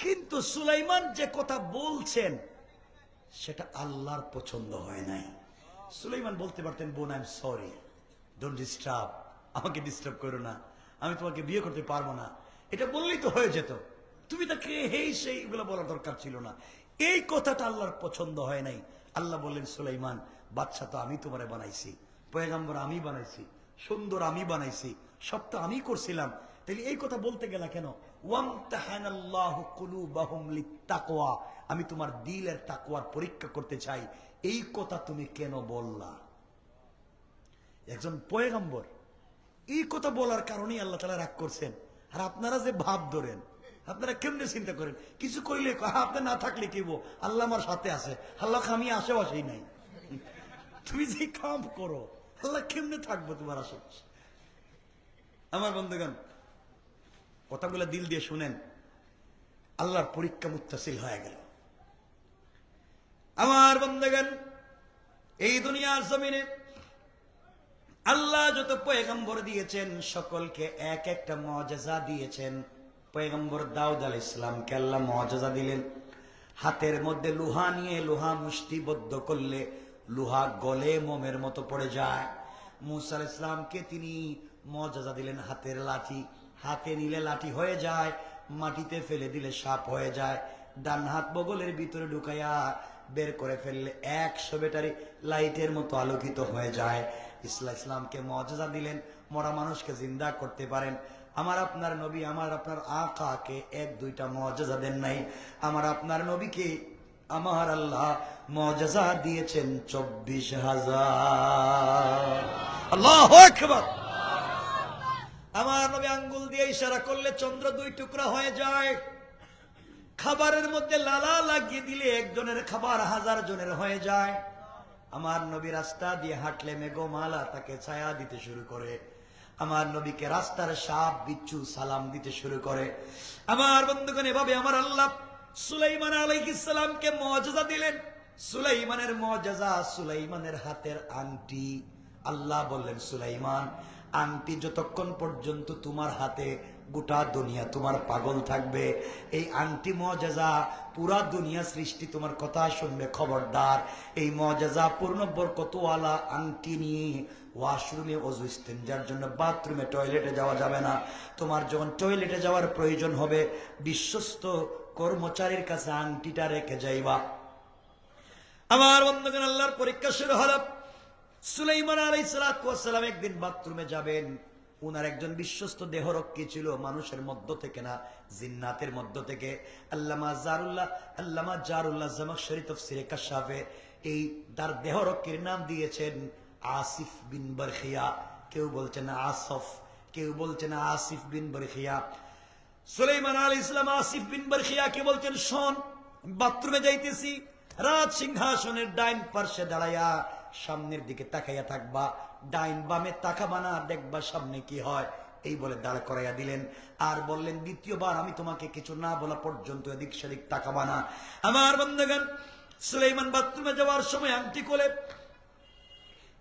S1: কিন্তু সুলাইমান যে কথা বলছেন সেটা আল্লাহর পছন্দ হয় নাই। সুলাইমান বলতে পারতেন, বোন I am sorry, don't disturb, আমাকে ডিস্টার্ব করো না, আমি তোমাকে বিয়ে করতে পারবো না। এটা বললেই তো হয়ে যেত, তুমি তাকে হেই সেই এগুলো বলার দরকার ছিল না। এই কথাটা আল্লাহর পছন্দ হয় নাই। আল্লাহ বললেন, সুলাইমান বাদশা তো আমি তোমারে বানাইছি, পয়গম্বর আমি বানাইছি, সুন্দর আমি বানাইছি, সব তো আমি করছিলাম, তাহলে এই কথা বলতে গেলা কেন? ওয়ামতাহানাল্লাহু কুলুবাহুম লিত্তাকওয়া, আমি তোমার দিলের তাকওয়ার পরীক্ষা করতে চাই, এই কথা তুমি কেন বললা? একজন পয়গম্বর এই কথা বলার কারণেই আল্লাহ তাআলা রাগ করছেন। আর আপনারা যে ভাব ধরেন, আপনারা কেমনে চিন্তা করেন, কিছু কইলে আপনি না থাকলে কি বো, আল্লাহ আমার সাথে আছে, আল্লাহ আমি আশেপাশেই নাই। তুমি যে কাম করো, আল্লাহ কেমনে থাকবো তোমার আশেপাশে? আমার বন্ধুগণ, কথাগুলো দিল দিয়ে শুনেন, আল্লাহর পরীক্ষা মুত্তাসিল হয়ে গেল। আমার বন্ধুগণ, এই দুনিয়ার জমিনে আল্লাহ যত পয়গম্বর দিয়েছেন সকলকে এক একটা মুআজিজা দিয়েছেন। পয়গম্বর দাউদ আলাইহিস সালামকে আল্লাহ মুআজিজা দিলেন, হাতের মধ্যে লোহা নিয়ে লোহা মুষ্টিবদ্ধ করলে লোহা গলে মোমের মতো পড়ে যায়। মূসা আলাইহিস সালামকে তিনি মুআজিজা দিলেন হাতের লাঠি, হাতে নিলে লাঠি হয়ে যায়, মাটিতে ফেলে দিলে সাপ হয়ে যায়, ডান হাত বগলের ভিতরে ঢুকাইয়া বের করে ফেললে 100 ব্যাটারি লাইটের মতো আলোকিত হয়ে যায়। ইসলামকে মুআজিজা দিলেন, মরা মানুষকে জিন্দা করতে পারেন। আমার আপনার নবী আমার আপনার আকাকে এক দুইটা মুআজিজা দেন নাই, আমার আপনার নবীকে আমার আল্লাহ মুআজিজা দিয়েছেন 24,000। আল্লাহু আকবার। আমার নবী আঙ্গুল দিয়ে ইশারা করলে চন্দ্র দুই টুকরা হয়ে যায়। খাবারের মধ্যে লালা লাগিয়ে দিলে একজনের খাবার 1000 জনের হয়ে যায়। আমার নবী রাস্তা দিয়ে হাঁটলে মেঘমালা তাকে ছায়া দিতে শুরু করে। আমার নবীকে রাস্তার সাপ বিচ্ছু সালাম দিতে শুরু করে। আমার বন্ধুগণ, এভাবে আমার আল্লাহ সুলাইমান আলাইহিস সালামকে মুআজিজা দিলেন। সুলাইমানের মুআজিজা, সুলাইমানের হাতের আংটি। আল্লাহ বললেন, সুলাইমান, আংটি যতক্ষণ পর্যন্ত তোমার হাতে গোটা দুনিয়া তোমার পাগল থাকবে। এই আংটি মুআজিজা, পুরা দুনিয়া সৃষ্টি তোমার কথা শুনবে। খবরদার, এই মুআজিজা পূর্ণ বরকতওয়ালা আংটি নিয়ে ওয়াশরুমে ওযু ইস্তেঞ্জার জন্য বাথরুমে টয়লেটে যাওয়া যাবে না। তোমার যখন টয়লেটে যাওয়ার প্রয়োজন হবে, বিশ্বস্ত কর্মচারীর কাছে আংটিটা রেখে যাইবা। আমার বন্ধুগণ, আল্লাহর পরীক্ষা শুরু হলো। সুলাইমান আলাইহিস সালাম একদিন বাথরুমে যাবেন। উনার একজন বিশ্বস্ত দেহরক্ষী ছিল, মানুষের মধ্য থেকে না, জিন্নাতের মধ্য থেকে। আল্লামা জারুল্লাহ জামাখশরী তাফসীরে কাশাফে এই তার দেহরক্ষীর নাম দিয়েছেন আসিফ বিন বরখিয়া। কেউ বলছেন আসফ, কেউ বলছেন আসিফ বিন বরখিয়া। সুলাইমান আলাইহিস সালাম আসিফ বিন বরখিয়াকে বলছেন, শোন, বাথরুমে যাইতেছি, রাজ সিংহাসনের ডাইন পার্শ্বে দাঁড়াইয়া সামনের দিকে তাকাইয়া থাকবা, ডাইন বামে তাকাবা না, দেখবা সামনে কি হয়। এই বলে দাঁড় করাইয়া দিলেন। আর বললেন, দ্বিতীয়বার আমি তোমাকে কিছু না বলা পর্যন্ত এদিক সেদিক তাকাবা না। আমার বন্ধুগণ, সুলাইমান বাথরুমে যাওয়ার সময় আংটি খুলে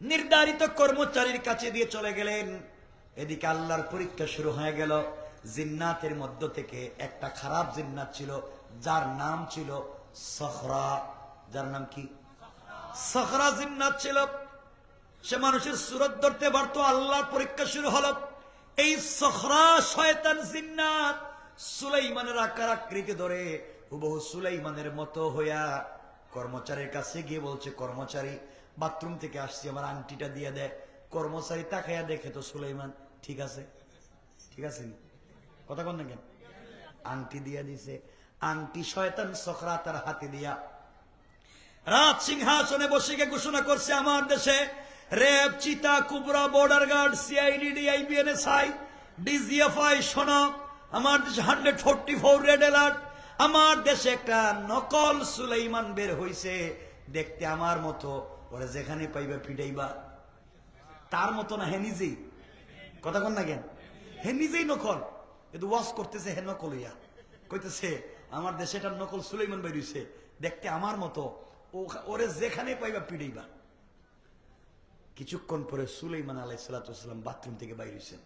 S1: নির্ধারিত কর্মচারীর কাছে দিয়ে চলে গেলেন। এদিকে আল্লাহর পরীক্ষা শুরু হয়ে গেল। জিন্নাতের মধ্য থেকে একটা খারাপ জিন্নাত ছিল, যার নাম ছিল সখরা। যার নাম কি? সখরা জিন্নাত ছিল। সে মানুষের সুরত ধরতে পারতো। আল্লাহর পরীক্ষা শুরু হলো। এই সখরা শয়তান জিন্নাত সুলাইমানের আকার আকৃতি ধরে হুবহু সুলাইমানের মতো হইয়া কর্মচারীর কাছে গিয়ে বলছে, কর্মচারী, বাথরুম থেকে আসছি, আমার আংটিটা দিয়ে দেয়। কর্মচারী তাকাইয়া দেখে তো সুলাইমান ঠিক আছে, ঠিক আছে, কথা কন না কেন, আংটি দিয়া দিছে। আংটি শয়তান সখরা তার হাতে দিয়া রাজ সিংহাসনে বসে গিয়ে ঘোষণা করছে, আমার দেশে রেপ, চিতা, কুবরা, বর্ডার গার্ড, সিআইডি, ডিআইবিএনএসআই, ডিজিএফআই, শোনো, আমার দেশে 144 রেড অ্যালার্ট। আমার দেশে একটা নকল সুলাইমান বের হইছে, দেখতে আমার মতো, ওরা যেখানে পাইবা পিটাইবা। তার মতো না, হে নিজেই, কথা কন না কেন, হে নিজেই নকল। কিন্তু ওয়াজ করতেছে হে নকল হইয়া, কইতেছে আমার দেশে একটা নকল সুলাইমান বের হইছে, দেখতে আমার মতো, ওরে যেখানে পাইবা পিটাইবা। কিছুক্ষণ পরে সুলাইমান আলাইহিস সালাম বাথরুম থেকে বাইরে হইছেন।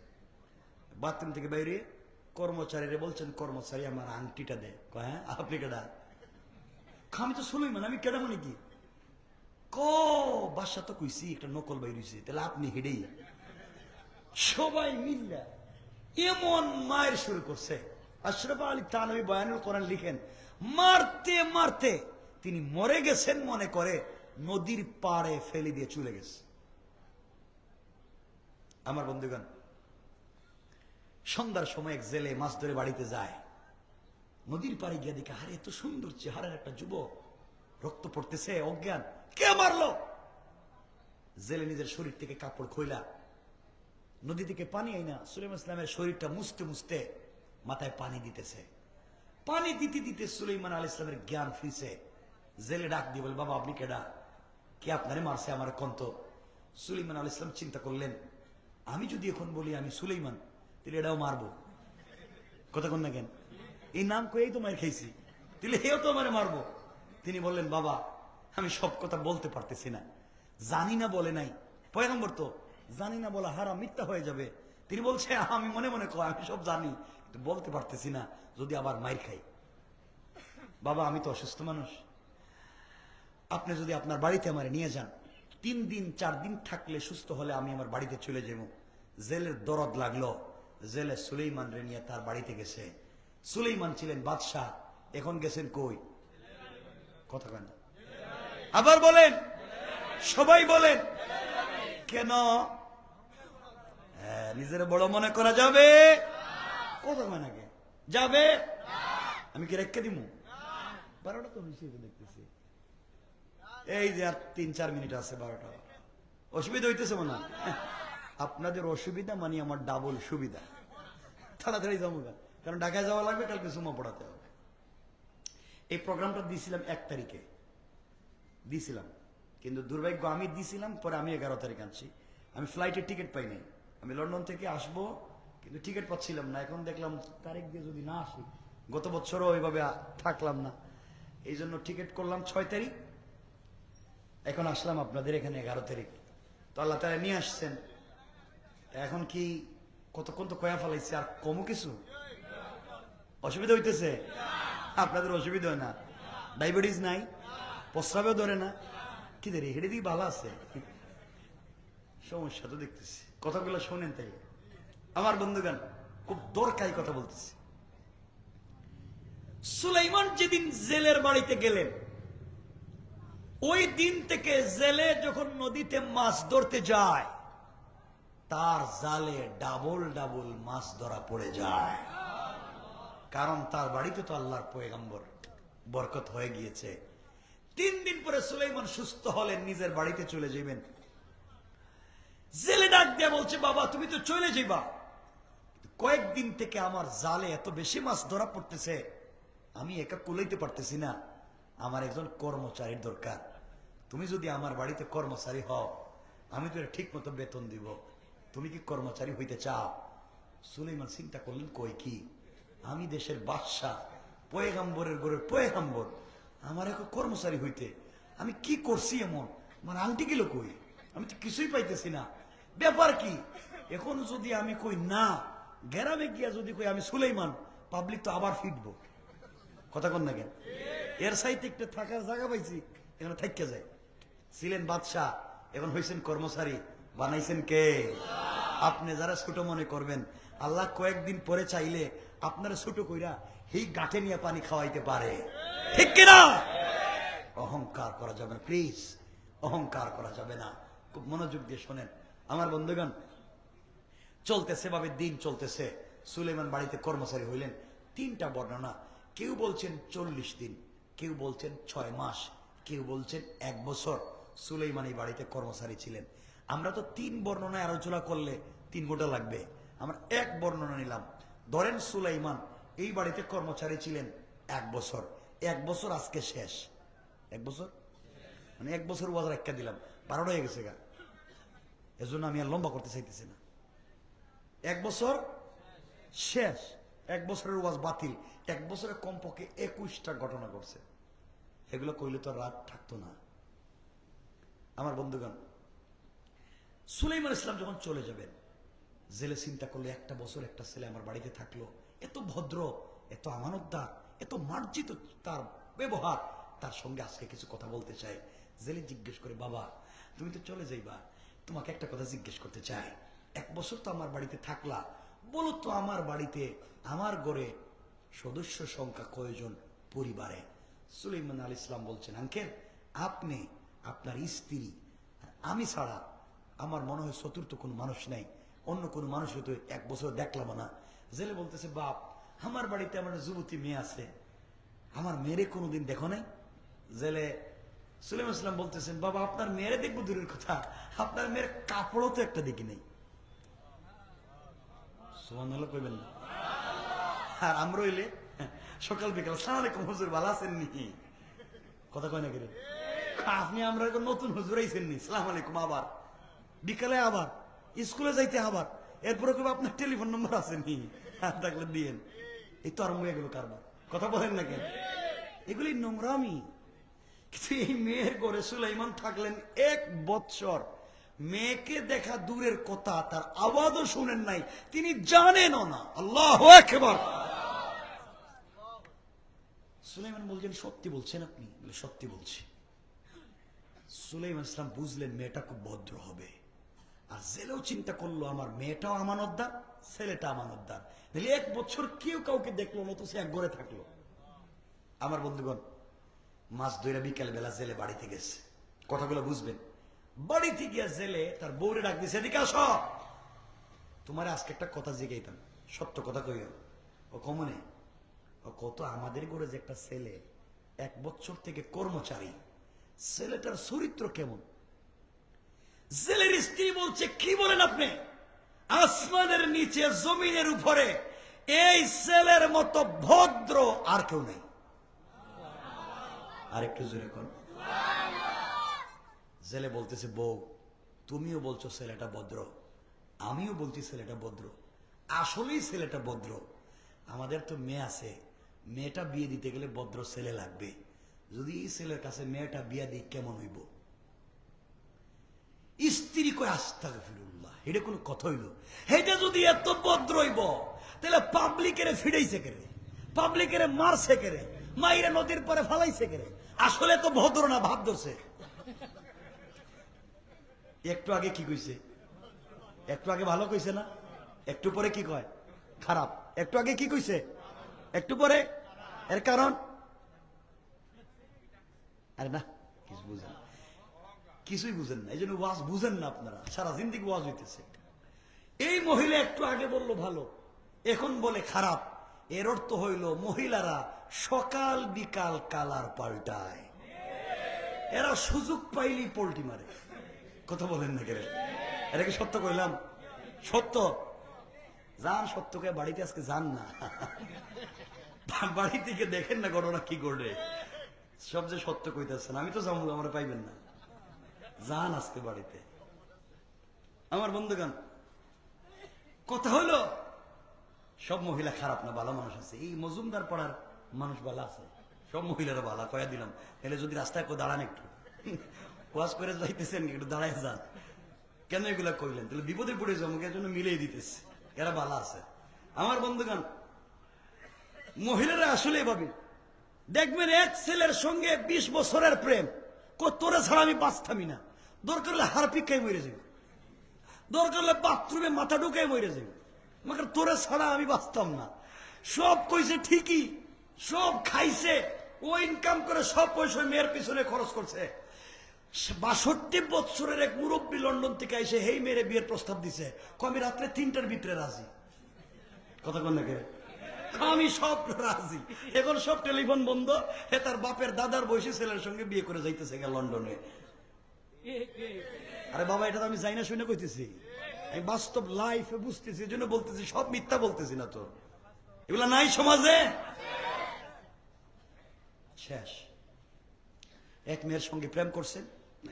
S1: বাথরুম থেকে বাইরে কর্মচারীরা বলছেন, কর্মচারী, আমার আংটিটা দে। হ্যাঁ, আপনি কেডা? আমি তো সুলাইমান, আমি কেডা মানে কি? বাসা তো কইছি একটা নকল বাইর হইছে, তাহলে আপনি হেডেই। সবাই মিল্লা এমন মায়ের শুরু করছে। আশরাফ আলী থানভী বয়ানুল কোরআন লিখেন, মারতে মারতে তিনি মরে গেছেন মনে করে নদীর পাড়ে ফেলে দিয়ে চলে গেছে। আমার বন্ধুগণ, সন্ধ্যার সময় এক জেলে মাছ ধরে বাড়িতে যায়। নদীর পাড়ে গিয়ে দেখে, আরে এত সুন্দর চেহারার একটা যুবক, রক্ত পড়তেছে, অজ্ঞান, কে মারলো? জেলে নিজের শরীর থেকে কাপড় খোলা নদী থেকে পানি আইনা সুলাইমান ইসলামের শরীরটা মুছতে মুছতে মাথায় পানি দিতেছে। পানি দিতে দিতে সুলাইমান আলাইহিস সালামের জ্ঞান ফিরছে। জেলে ডাক দিয়ে বলে, বাবা আপনি কেডা? কে আপনারে মারছে আমার কন্ত? সুলাইমান আলাইহিস সালাম চিন্তা করলেন, আমি যদি এখন বলি আমি সুলাইমান, তাহলে এটাও মারবো, কথা কন না কেন, এই নাম কয়েই তো মার খাইছি, তাহলে এও তো আমারে মারবো। তিনি বললেন, বাবা আমি সব কথা বলতে পারতেছি না, জানি না বলে নাই, পয়গম্বর তো, জানি না বলা হারাম, মিথ্যা হয়ে যাবে। তিনি বলছে, আমি মনে মনে কয় আমি সব জানি, কিন্তু বলতে পারতেছি না, যদি আবার মাইর খাই। বাবা আমি তো অসুস্থ মানুষ, আপনি যদি আপনার বাড়িতে আমারে নিয়ে যান, 3 দিন 4 দিন থাকলে সুস্থ হলে আমি আমার বাড়িতে চলে যাব। জেলের দরদ লাগলো, জেলে সুলাইমান রে নিয়ে তার বাড়িতে গেছে। সুলাইমান ছিলেন বাদশাহ, এখন গেছেন কই? কথা কেন? আবার বলেন, সবাই বলেন কেন? নিজের বড় মনে করা যাবে? কথা কয় নাকি যাবে? আমি কি রেখে দিমু? 12টা তো হিসেবে দেখতেছি, এই যে আর 3-4 মিনিট আছে 12টা। অসুবিধা হইতেছে মনে হয়? আপনাদের অসুবিধা মানে আমার ডাবল সুবিধা। তাড়াতাড়ি যাবো, কারণ ঢাকায় যাওয়া লাগবে, কালকে সুমা পড়াতে হবে। এই প্রোগ্রামটা দিয়েছিলাম 1 তারিখে দিয়েছিলাম, কিন্তু দুর্ভাগ্য আমি দিয়েছিলাম পরে আমি 11 তারিখ আনছি। আমি ফ্লাইটের টিকিট পাই নাই, আমি লন্ডন থেকে আসবো কিন্তু টিকিট পাচ্ছিলাম না। এখন দেখলাম তারিখ দিয়ে যদি না আসি, গত বছরও ওইভাবে থাকলাম না, এই জন্য টিকিট করলাম 6 তারিখ। এখন আসলাম আপনাদের এখানে 11 তারিখ। তো আল্লাহ তাআলা নিয়ে আসছেন। এখন কি কতক্ষণ তো কয়া ফেলাইছে, আর কমও কিছু অসুবিধা হইতেছে? আপনাদের অসুবিধা হয় না? ডায়াবেটিস নাই, প্রস্রাবেও ধরে না, কি ধরে হেঁটে দিকে ভালো আছে? সমস্যা তো দেখতেছি। কথাগুলো শোনেন তাই আমার বন্ধুগান, খুব দরকারি কথা বলতেছি। সুলাইমান যেদিন জেলের বাড়িতে গেলেন, ওই দিন থেকে জেলে যখন নদীতে মাছ ধরতে যায়, তার জালে ডাবল ডাবল মাছ ধরা পড়ে যায়। কারণ তার বাড়িতে তো আল্লাহর পয়গম্বর, বরকত হয়ে গিয়েছে। 3 দিন পরে সুলাইমান সুস্থ হলেন, নিজের বাড়িতে চলে যাবেন। জেলে ডাক দিয়ে বলছে, বাবা তুমি তো চলে যাইবা, কয়েকদিন থেকে আমার জালে এত বেশি মাছ ধরা পড়তেছে, আমি একা কুলাইতে পারতেছি না, আমার একজন কর্মচারীর দরকার। তুমি যদি আমার বাড়িতে কর্মচারী হও, আমি তো ঠিক মতো বেতন দিব। তুমি কি কর্মচারী হইতে চাও? সুলাইমান চিন্তা করলেন, কই কি, আমি দেশের বাদশা, পয়গম্বরের ঘরের পয়গম্বর, আমার এখন কর্মচারী হইতে আমি কি করছি এমন? আমার আংটি গেল কই? আমি তো কিছুই পাইতেছি না, ব্যাপার কি? এখন যদি আমি কই না, গ্রামে গিয়া যদি কই আমি সুলাইমান, পাবলিক তো আবার ফিটবো। কথা কন না কেন? এর সাইতে একটা থাকার জায়গা পাইছি, এখানে থাইকা যায়। ছিলেন বাদশাহ, এখন হয়েছেন কর্মচারী, বানাইছেন কে? আপনি যারা ছোট মনে করবেন, আল্লাহ কয়েকদিন পরে চাইলে আপনারা ছোট কইরা এই গাঁটে নিয়ে পানি খাওয়াইতে পারে, ঠিক কিনা? অহংকার করা যাবে না, প্লিজ অহংকার করা যাবে না। খুব মনোযোগ দিয়ে শোনেন আমার বন্ধুগণ। চলতেছে ভাবে দিন চলতেছে, সুলাইমান বাড়িতে কর্মচারী হইলেন। 3টা বর্ণনা, কেউ বলছেন 40 দিন, কেউ বলছেন 6 মাস, কেউ বলছেন 1 বছর সুলাইমান এই বাড়িতে কর্মচারী ছিলেন। আমরা তো 3 বর্ণনায় আলোচনা করলে 3 ঘন্টা লাগবে, আমরা 1 বর্ণনা নিলাম। ধরেন সুলাইমান এই বাড়িতে কর্মচারী ছিলেন 1 বছর, 1 বছর আজকে শেষ। 1 বছর মানে 1 বছর ওয়াজ একটা দিলাম, 12টা হয়ে গেছে গা, এজন্য আমি আর লম্বা করতে চাইতেছি না। 1 বছর শেষ, 1 বছরের ওয়াজ বাতিল। 1 বছরে কমপক্ষে 21টা ঘটনা ঘটছে, এগুলো কইলে তো রাত থাকতো না। আমার বন্ধুগণ, সুলাইমান ইসলাম যখন চলে যাবেন, জেলে চিন্তা করলো 1টা বছর একটা ছেলে আমার বাড়িতে থাকলো, এত ভদ্র, এত আমানতদার, এত মার্জিত তার ব্যবহার, তার সঙ্গে আজকে কিছু কথা বলতে চাই। জেলে জিজ্ঞেস করে, বাবা তুমি তো চলে যাইবা, তোমাকে একটা কথা জিজ্ঞেস করতে চাই। 1 বছর তো আমার বাড়িতে থাকলা, বলো তো আমার বাড়িতে, আমার ঘরে সদস্য সংখ্যা কয়জন পরিবারে? সুলাইমান আলাইহিস সালাম বলছেন, আঙ্কেল আপনি, আপনার স্ত্রী আর আমি ছাড়া আমার মনে হয় চতুর্থ কোনো মানুষ নাই, অন্য কোনো মানুষ হয়তো 1 বছর দেখলাম না। জেলে বলতেছে, বাপ আমার বাড়িতে আমার যুবতী মেয়ে আছে, আমার মেয়েরে কোনোদিন দেখো নাই? জেলে সুলাইমান ইসলাম বলতেছেন, বাবা আপনার মেয়েরে দেখবো দূরের কথা, আপনার মেয়ের কাপড়ও তো একটা দেখি নাই। সুবহানাল্লাহ কইবেন না? আর আমরা হইলে সকাল বিকাল আসসালামু আলাইকুম হুজুর ভালো আছেন নি, কথা কয় না কেন? আপনি আমরা নতুন হুজুর আইছেন নি, আসসালামু আলাইকুম, আবার বিকালে আবার স্কুলে যাইতে আবার, এরপরে কইব আপনার টেলিফোন নম্বর আছে নি, থাকলে দিয়েন। এই তো আরম্ভ হয়ে গেল কারবার, কথা বলেন না কেন? এগুলি নোংরামি। কিন্তু এই মেয়ের ঘরে সুলাইমান থাকলেন 1 বৎসর, মেয়েকে দেখা দূরের কথা, তার আওয়াজও শুনেন নাই, তিনি জানেনও না। আল্লাহু আকবার। সুলাইমান বলছেন, সত্যি বলছেন আপনি? বলে সত্যি বলছি। সুলাইমান ইসলাম বুঝলেন মেয়েটা খুব ভদ্র হবে, আর জেলেও চিন্তা করলো আমার মেয়েটাও আমানতদার, ছেলেটা আমানতদার, তাহলে 1 বছর কেউ কাউকে দেখলো না, তো সে এক ঘরে থাকলো। আমার বন্ধুগণ, মাছ ধরে বিকেল বেলা জেলে বাড়িতে গেছে, কথাগুলো বুঝবেন। বাড়িতে গিয়া জেলে তার বউরে ডাক দিয়েছে, এদিকে আসো, তোমার আজকে একটা কথা জিগাইতাম, সত্য কথা কইও। ও কমনে ও কত আমাদের করে যে একটা ছেলে 1 বছর থেকে কর্মচারী, ছেলেটার চরিত্র কেমন? ছেলের স্ত্রী বলছে, কি বলেন আপনি? আসমানের নিচে জমিনের উপরে এই ছেলের মতো ভদ্র আর কেউ নেই। আর একটু জোরে কর। ছেলে বলতেছে, বউ তুমিও বলছো ছেলেটা ভদ্র, আমিও বলছি ছেলেটা ভদ্র, আসলেই ছেলেটা ভদ্র। আমাদের তো মেয়ে আছে, মেয়েটা বিয়ে দিতে গেলে ভদ্র ছেলে লাগবে। যদি এই ছেলের কাছে মেয়েটা বিয়ে দিই কেমন হইব? স্ত্রী কয় আস্তাগফিরুল্লাহ, এটা কোনো কথা হইল? এটা যদি এত ভদ্র হইব তাহলে পাবলিকের ফিরাইছে কেরে, পাবলিকের মারছে কেরে, মাইরে নদীর পরে ফালাইছে কেরে? আসলে তো ভদ্র না, ভাব ধরছে। একটু আগে কি কইছে? একটু আগে ভালো কইছে না? একটু পরে কি কয়? খারাপ। একটু আগে কি কইছে? একটু পরে। এর কারণ আরে না, কিছু বুঝেন, কিছুই বুঝেন না, এই জন্য ওয়াজ বুঝেন না আপনারা, সারা জিন্দিগি ওয়াজ হইতেছে। এই মহিলা একটু আগে বললো ভালো, এখন বলে খারাপ। এর অর্থ হইল মহিলারা সকাল বিকাল কালার পাল্টায়, এরা সুযোগ পাইলি পোল্টি মারে। কথা বলেন না কেন? এটা কি সত্য কইলাম? সত্য। যান সত্যকে বাড়িতে আজকে যান না, বাড়ি থেকে দেখেন না ঘটনা কি করবে। সব যে সত্য কইতেছেন, আমি তো যাবো, আমরা পাইবেন না। যান আজকে বাড়িতে। আমার বন্ধুগণ, কথা হলো সব মহিলা খারাপ না, ভালো মানুষ আছে। এই মজুমদার পাড়ার মানুষ ভালো আছে, সব মহিলারা ভালো, কয়া দিলাম। তাহলে যদি রাস্তায় কেউ দাঁড়ান, একটু ওয়াজ করে যাইতেছেন, একটু দাঁড়ায় যান। কেন এগুলা কইলেন? তাহলে বিপদে পড়ে যাবো, এর জন্য মিলিয়ে দিতেছে, এরা ভালো আছে। আমার বন্ধুগণ, মহিলারা আসলে এভাবে দেখবেন, এক ছেলের সঙ্গে 20 বছরের প্রেম, তোরে ছাড়া আমি বাঁচতামি না, দরকার হলে হারপিকায় মরে যাবে, দরকার হলে বাথরুমে মাথা ঢুকায় মরে যাবে, মাকে তোরে ছাড়া আমি বাঁচতাম না। সব কইছে ঠিকই, সব খাইছে, ও ইনকাম করে সব পয়সা মেয়ের পিছনে খরচ করছে। 62 বছরের এক মুরব্বী লন্ডন থেকে এসে হেই মেয়ের বিয়ের প্রস্তাব দিছে, আমি রাত্রে 3টার ভিতরে রাজি। কথা কন নাকি? আমি সব রাজি। এখন সব টেলিফোন বন্ধ, হে তার বাপের দাদার বয়সী ছেলের সঙ্গে বিয়ে করে যাইতেছে লন্ডনে। আরে বাবা, এটা তো আমি যাই না শুনে কইতেছি, আমি বাস্তব লাইফে বুঝতেছি, এই জন্য বলতেছি, সব মিথ্যা বলতেছি না তো, এগুলা নাই সমাজে। শেষ। এক মেয়ের সঙ্গে প্রেম করছেন,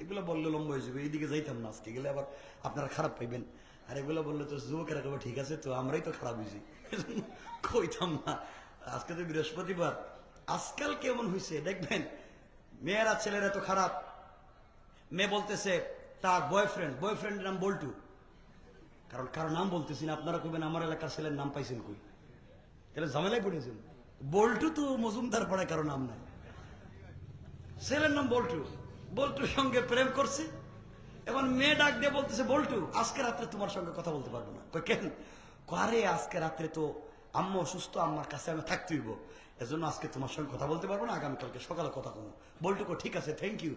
S1: এগুলো বললে লম্বা হয়ে যাবে, এইদিকে যাইতাম না আজকে, গেলে আবার আপনারা খারাপ পাইবেন। আর এগুলো বললে তো যুবকেরা কবে ঠিক আছে, তো আমরাই তো খারাপ হয়েছি, কইতাম না। আজকে তো বৃহস্পতিবার, আজকাল কেমন হয়েছে দেখবেন, মেয়েরা ছেলেরা তো খারাপ। মেয়ে বলতেছে তার বয়ফ্রেন্ডের নাম বল্টু, কারণ কারো নাম বলতেছি না, আপনারা কইবেন আমার এলাকার ছেলের নাম পাইছেন কই, তাহলে ঝামেলায় পড়েছেন। বল্টু তো মজুমদার পাড়ায় কারো নাম নাই, ছেলের নাম বল্টু। বল্টুর সঙ্গে প্রেম করছে, এখন মেয়ে ডাক দিয়ে বলতেছে, বল্টু আজকে রাত্রে তোমার সঙ্গে কথা বলতে পারবো না। কেন? আরে আজকে রাত্রে তো আম্মা অসুস্থ, আম্মার কাছে আমি থাকতে হইব, এজন্য আজকে তোমার সঙ্গে কথা বলতে পারবো না, আগামীকালকে সকালে কথা বলবো। বল্টু ঠিক আছে, থ্যাংক ইউ।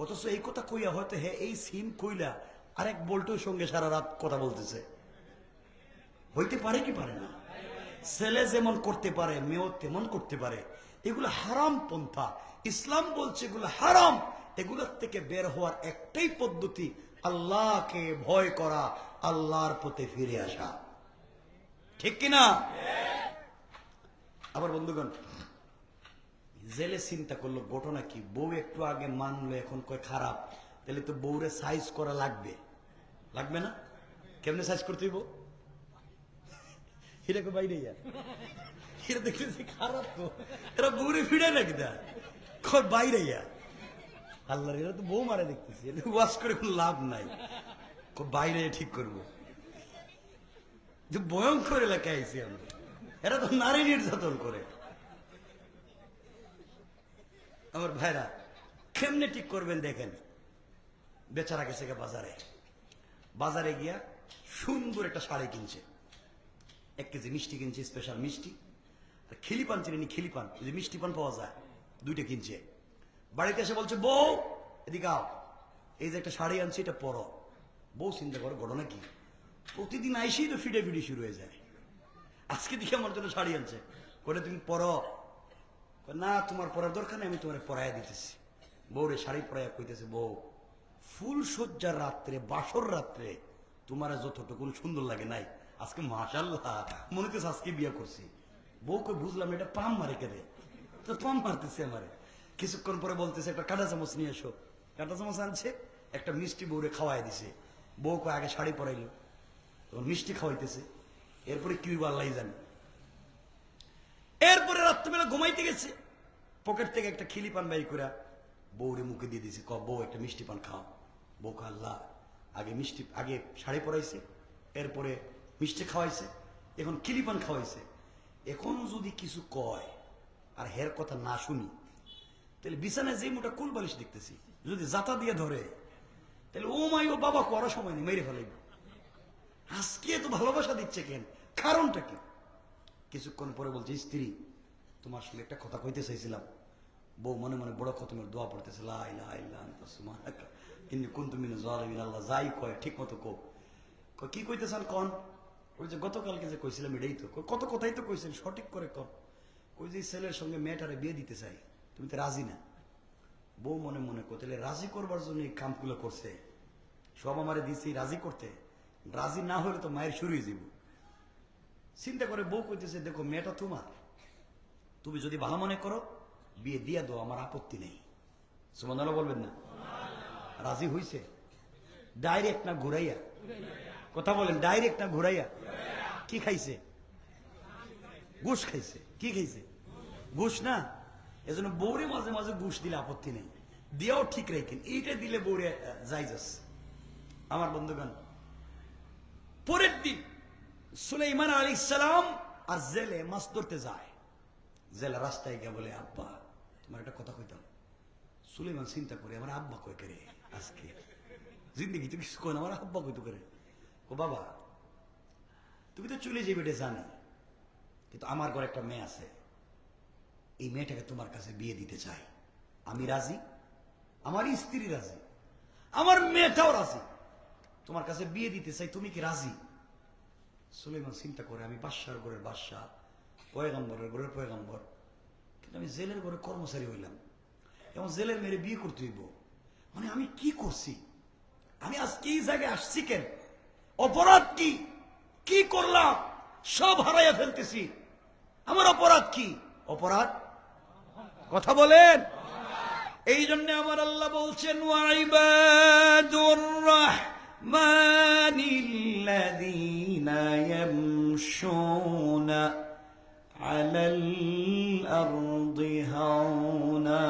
S1: অথচ এই কথা কইয়া হয়তো হ্যাঁ এই সিম কইলা আরেক বল্টুর সঙ্গে সারা রাত কথা বলতেছে। হইতে পারে কি পারে না? ছেলে যেমন করতে পারে, মেয়েও তেমন করতে পারে। এগুলো হারাম পন্থা, ইসলাম বলছে এগুলো হারাম। এগুলোর থেকে বের হওয়ার একটাই পদ্ধতি, আল্লাহকে ভয় করা, আল্লাহর পথে ফিরে আসা। ঠিক কিনা? আবার বন্ধুগণ, জেলে চিন্তা করলো ঘটনা কি, বউ একটু আগে মানলো, এখন কয় খারাপ, তাহলে তো বউরে সাইজ করা লাগবে, লাগবে না? কেমনে সাইজ করতে হইব? এটাকে বাইরে এরা দেখতেছি খারাপ, তো এরা বউরে ফিরে নাকি দেয়, বাইরে আল্লাহ, এরা তো বউ মারে দেখতেছি, ওয়াশ করে কোনো লাভ নাই, বাইরে ঠিক করবো। যে ভয়ঙ্কর এলাকায় আইছি আমরা, এরা তো নারী নির্যাতন করে। আমার ভাইরা, কেমনে ঠিক করবেন দেখেন। বেচারা গেছে বাজারে গিয়া সুন্দর একটা শাড়ি কিনছে, 1 কেজি মিষ্টি কিনছে, স্পেশাল মিষ্টি, আর খিলিপান চিনি, খিলিপান যে মিষ্টি পান পাওয়া যায়, 2টা কিনছে। বাড়িতে এসে বলছে, বউ এদিকে আও, এই যে একটা শাড়ি আনছে, এটা পরো। বউ চিন্তা করে ঘটনা কি, প্রতিদিন আইসেই তো ফিডে শুরু হয়ে যায়। আজকে দেখে আমার জন্য শাড়ি আনছে, করে তুমি পরো। না তোমার পরার দরকার নেই, আমি তোমার পরাইয়া দিতেছি। বউরে শাড়ি পরাইয়া কইতেছে, বউ ফুল সজ্জার রাত্রে, বাসর রাত্রে তোমার যতটুকুন সুন্দর লাগে নাই, আজকে মাশাআল্লাহ মনে হচ্ছে আজকে বিয়ে করছি। বউকে বুঝলাম এটা পাম মারে কেঁদে, তো পাম মারতেছে আমারে। কিছুক্ষণ পরে বলতেছে একটা কাঁটা চামচ নিয়ে এসো। কাঁটা চামচ আনছে, একটা মিষ্টি বউরে খাওয়াই দিছে। বউকে আগে শাড়ি পরাইলো, তখন মিষ্টি খাওয়াইতেছে। এরপরে কি আল্লাহ জানে। এরপরে রাত্রেবেলা ঘুমাইতে গেছে, পকেট থেকে একটা খিলি পান বাই করে বউরে মুখে দিয়ে দিয়েছে, বউ একটা মিষ্টি পান খাও। বউকে আল্লাহ আগে শাড়ি পরাইছে, এরপরে মিষ্টি খাওয়াইছে, এখন খিলি পান খাওয়াইছে। এখন যদি কিছু কয় আর হের কথা না শুনি, তাহলে বিছানায় যে মোটা কুল বালিশ দেখতেছি যদি জাতা দিয়ে ধরে, তাহলে ও মাই ও বাবা করার সময় নেই, মেরে ফেলাইব। আজকে তো ভালোবাসা দিচ্ছে কেন, কারণটা কি? কিছুক্ষণ পরে বলছে, স্ত্রী তোমার সঙ্গে একটা কথা কইতে চাইছিলাম। বউ মনে মনে বড় খতমের দোয়া পড়তেছে, লা ইলাহা ইল্লা আনতা সুবহানাকা ইন্নী কুনতু মিনাজ জালিমিন। আল্লাহ যাই কয় ঠিক মতো কও। কি কইতেছেন কন? ওই যে গতকালকে যে কইছিলাম এটাই তো। কত কথাই তো কইছেন, সঠিক করে কন। ওই যে ছেলের সঙ্গে মেয়েটারে বিয়ে দিতে চাই, তুমি তো রাজি না। বউ মনে মনে কো, তাহলে রাজি করবার জন্য এই কামগুলো করছে, সব আমারে দিছে রাজি করতে। রাজি না হলে তো মায়ের শুরু হয়ে যাব। চিন্তা করে বউ কইতেছে, দেখো মেয়েটা তোমার, তুমি যদি ভালো মনে করো বিয়ে দিয়া দাও, আমার আপত্তি নেই। সুবহানাল্লাহ বলবেন না? রাজি হইছে? ডাইরেক্ট না ঘুরাইয়া? কথা বলেন, ডাইরেক্ট না ঘুরাইয়া? কি খাইছে? ঘুষ খাইছে। কি খাইছে? ঘুষ না? এজন্য বউরে মাঝে মাঝে ঘুষ দিলে আপত্তি নেই, দিয়াও ঠিক রাখেন। এইটা দিলে বউরে যাইজাস। আমার বন্ধুগণ, পরের দিন সুলাইমান আলাইহিস সালাম আর জেলে মাছ ধরতে যায়। জেলে রাস্তায় গিয়ে বলে, আব্বা তোমার একটা কথা কইতাম। সুলাইমান চিন্তা করে, আমার আব্বা কই করে আজকে জিন্দগি তো কিছু কয় না, আমার আব্বা কইতো করে। ও বাবা তুমি তো চলে যাবে এটা জানি, কিন্তু আমার ঘরে একটা মেয়ে আছে, এই মেয়েটাকে তোমার কাছে বিয়ে দিতে চাই। আমি রাজি, আমার স্ত্রী রাজি, আমার মেয়েটাও রাজি, তোমার কাছে বিয়ে দিতে চাই, তুমি কি রাজি? সুলাইমান চিন্তা করে, আমি বাদশার ঘরের বাদশাহ, পয়গম্বরের ঘরের পয়গম্বর, কিন্তু আমি জেলের ঘরে কর্মচারী হইলাম, এবং জেলের মেয়ের বিয়ে করতে হইব। মানে আমি কি করছি? আমি আজকে এই জায়গায় আসছি কেন? অপরাধ কি? কি করলাম? সব হারাইয়া ফেলতেছি। আমার অপরাধ কি? অপরাধ কথা বলেন। এই জন্য আমার আল্লাহ বলছেন, ওয়াইবাদুর রাহমানিল্লাযীনা ইয়ামশুনা আলাল আরদি হাওনা।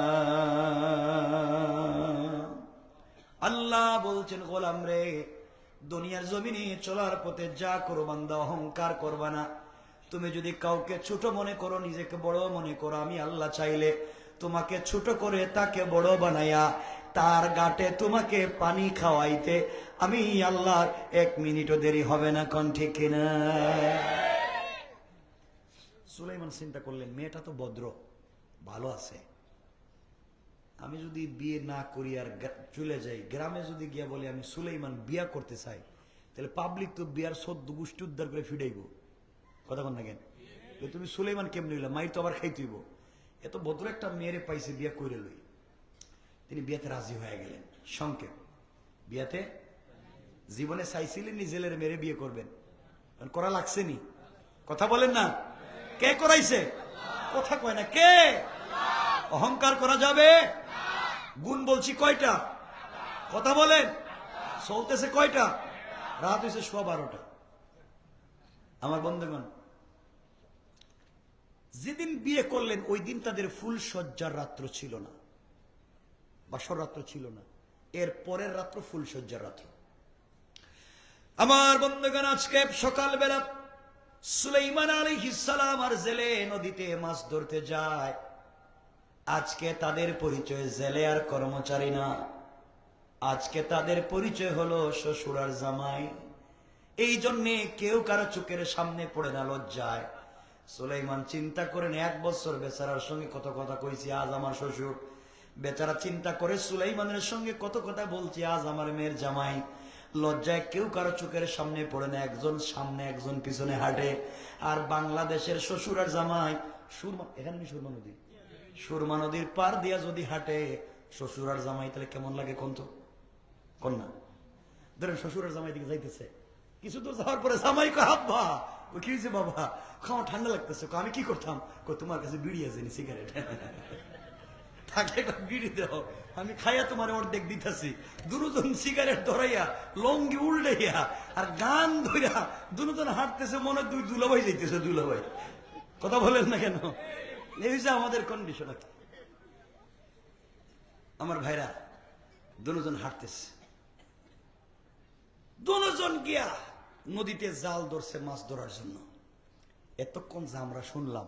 S1: আল্লাহ বলছেন, গোলাম রে, দুনিয়ার জমিনে চলার পথে যা করো বান্দা, অহংকার করবা না। তুমি যদি কাউকে ছোট মনে করো, নিজেকে বড় মনে করো, আমি আল্লাহ চাইলে তোমাকে ছোট করে তাকে বড় বানাইয়া তার গাটে তোমাকে পানি খাওয়াইতে আমি আল্লাহর 1 মিনিটও দেরি হবে না। কোন ঠিক কিনা? সুলাইমান চিন্তা করলেন, মেয়েটা তো ভদ্র, ভালো আছে, আমি যদি বিয়ে না করি আর চলে যাই গ্রামে, যদি গিয়া বলে আমি সুলাইমান বিয়া করতে চাই, তাহলে পাবলিক তো বিয়ার 14 গোষ্ঠী উদ্ধার করে ফিরাইব। কথা বল না কেন? তুমি সুলাইমান কেমনি হইলা? মাই তো আবার খাইতেইব। এত ভদ্র একটা মেয়েরে পাইছে, বিয়া করে লই। তিনি বিয়াতে রাজি হয়ে গেলেন। সংক্ষেপ, বিয়াতে জীবনে চাইছিলেন নি জেলের মেয়েরে বিয়ে করবেন, করা লাগছে নি? কথা বলেন না? কে করাইছে? কথা কয় না কে? অহংকার করা যাবে? গুণ বলছি কয়টা? কথা বলেন। চলতেছে কয়টা? রাত হয়েছে 12:15। আমার বন্ধুগণ, যেদিন বিয়ে করলেন ওই দিন তাদের ফুল সজ্জার রাত্র ছিল না, বাসর রাত্র ছিল না, এর পরের রাত্র ফুল সজ্জার রাত্র। আমার বন্ধুগণ, আজকে সকালবেলা সুলাইমান আলাইহিস সালাম আর জেলে নদীতে মাছ ধরতে যায়। আজকে তাদের পরিচয় জেলে আর কর্মচারী না, আজকে তাদের পরিচয় হলো শ্বশুর আর জামাই। এই জন্যে কেউ কারো চোখের সামনে পড়ে না লজ্জায়। সুলাইমান চিন্তা করেন, 1 বছর বেচারার সঙ্গে কত কথা কইছি, আজ আমার শ্বশুর। বেচারা চিন্তা করে, সুলাইমানের সঙ্গে কত কথা বলছি, আজ আমার মেয়ের জামাই। লজ্জায় কেউ কারো চোখের সামনে পড়ে না, একজন সামনে একজন পিছনে হাঁটে। আর বাংলাদেশের শ্বশুর আর জামাই সুরমা, এখানে কি সুরমা নদী, সুরমা নদীর পার দিয়া যদি হাঁটে শ্বশুর আর জামাই, তাহলে কেমন লাগে কোন তো কন্যা? ধরেন শ্বশুর আর জামাই দিকে যাইতেছে, কিছু দূর যাওয়ার পরে জামাই কয় আব্বা, ও কি হয়েছে বাবা? খাওয়া ঠান্ডা লাগতেছে। আমি কি করতাম? তোমার কাছে বিড়ি আছে সিগারেট থাকে, একটা বিড়ি দাও, আমি খাইয়া তোমার অর্ধেক দিতেছি। দুজন সিগারেট ধরাইয়া লঙ্গি উল্টাইয়া আর গান ধইয়া দুজন হাঁটতেছে, মনে দুই দুলাভাই যাইতেছে। দুলাভাই কথা বলেন না কেন? এই হচ্ছে আমাদের কন্ডিশন। আমার ভাইরা দুজন হাঁটতেছে, দুজন গিয়া নদীতে জাল ধরছে মাছ ধরার জন্য। এতক্ষণ যা আমরা শুনলাম,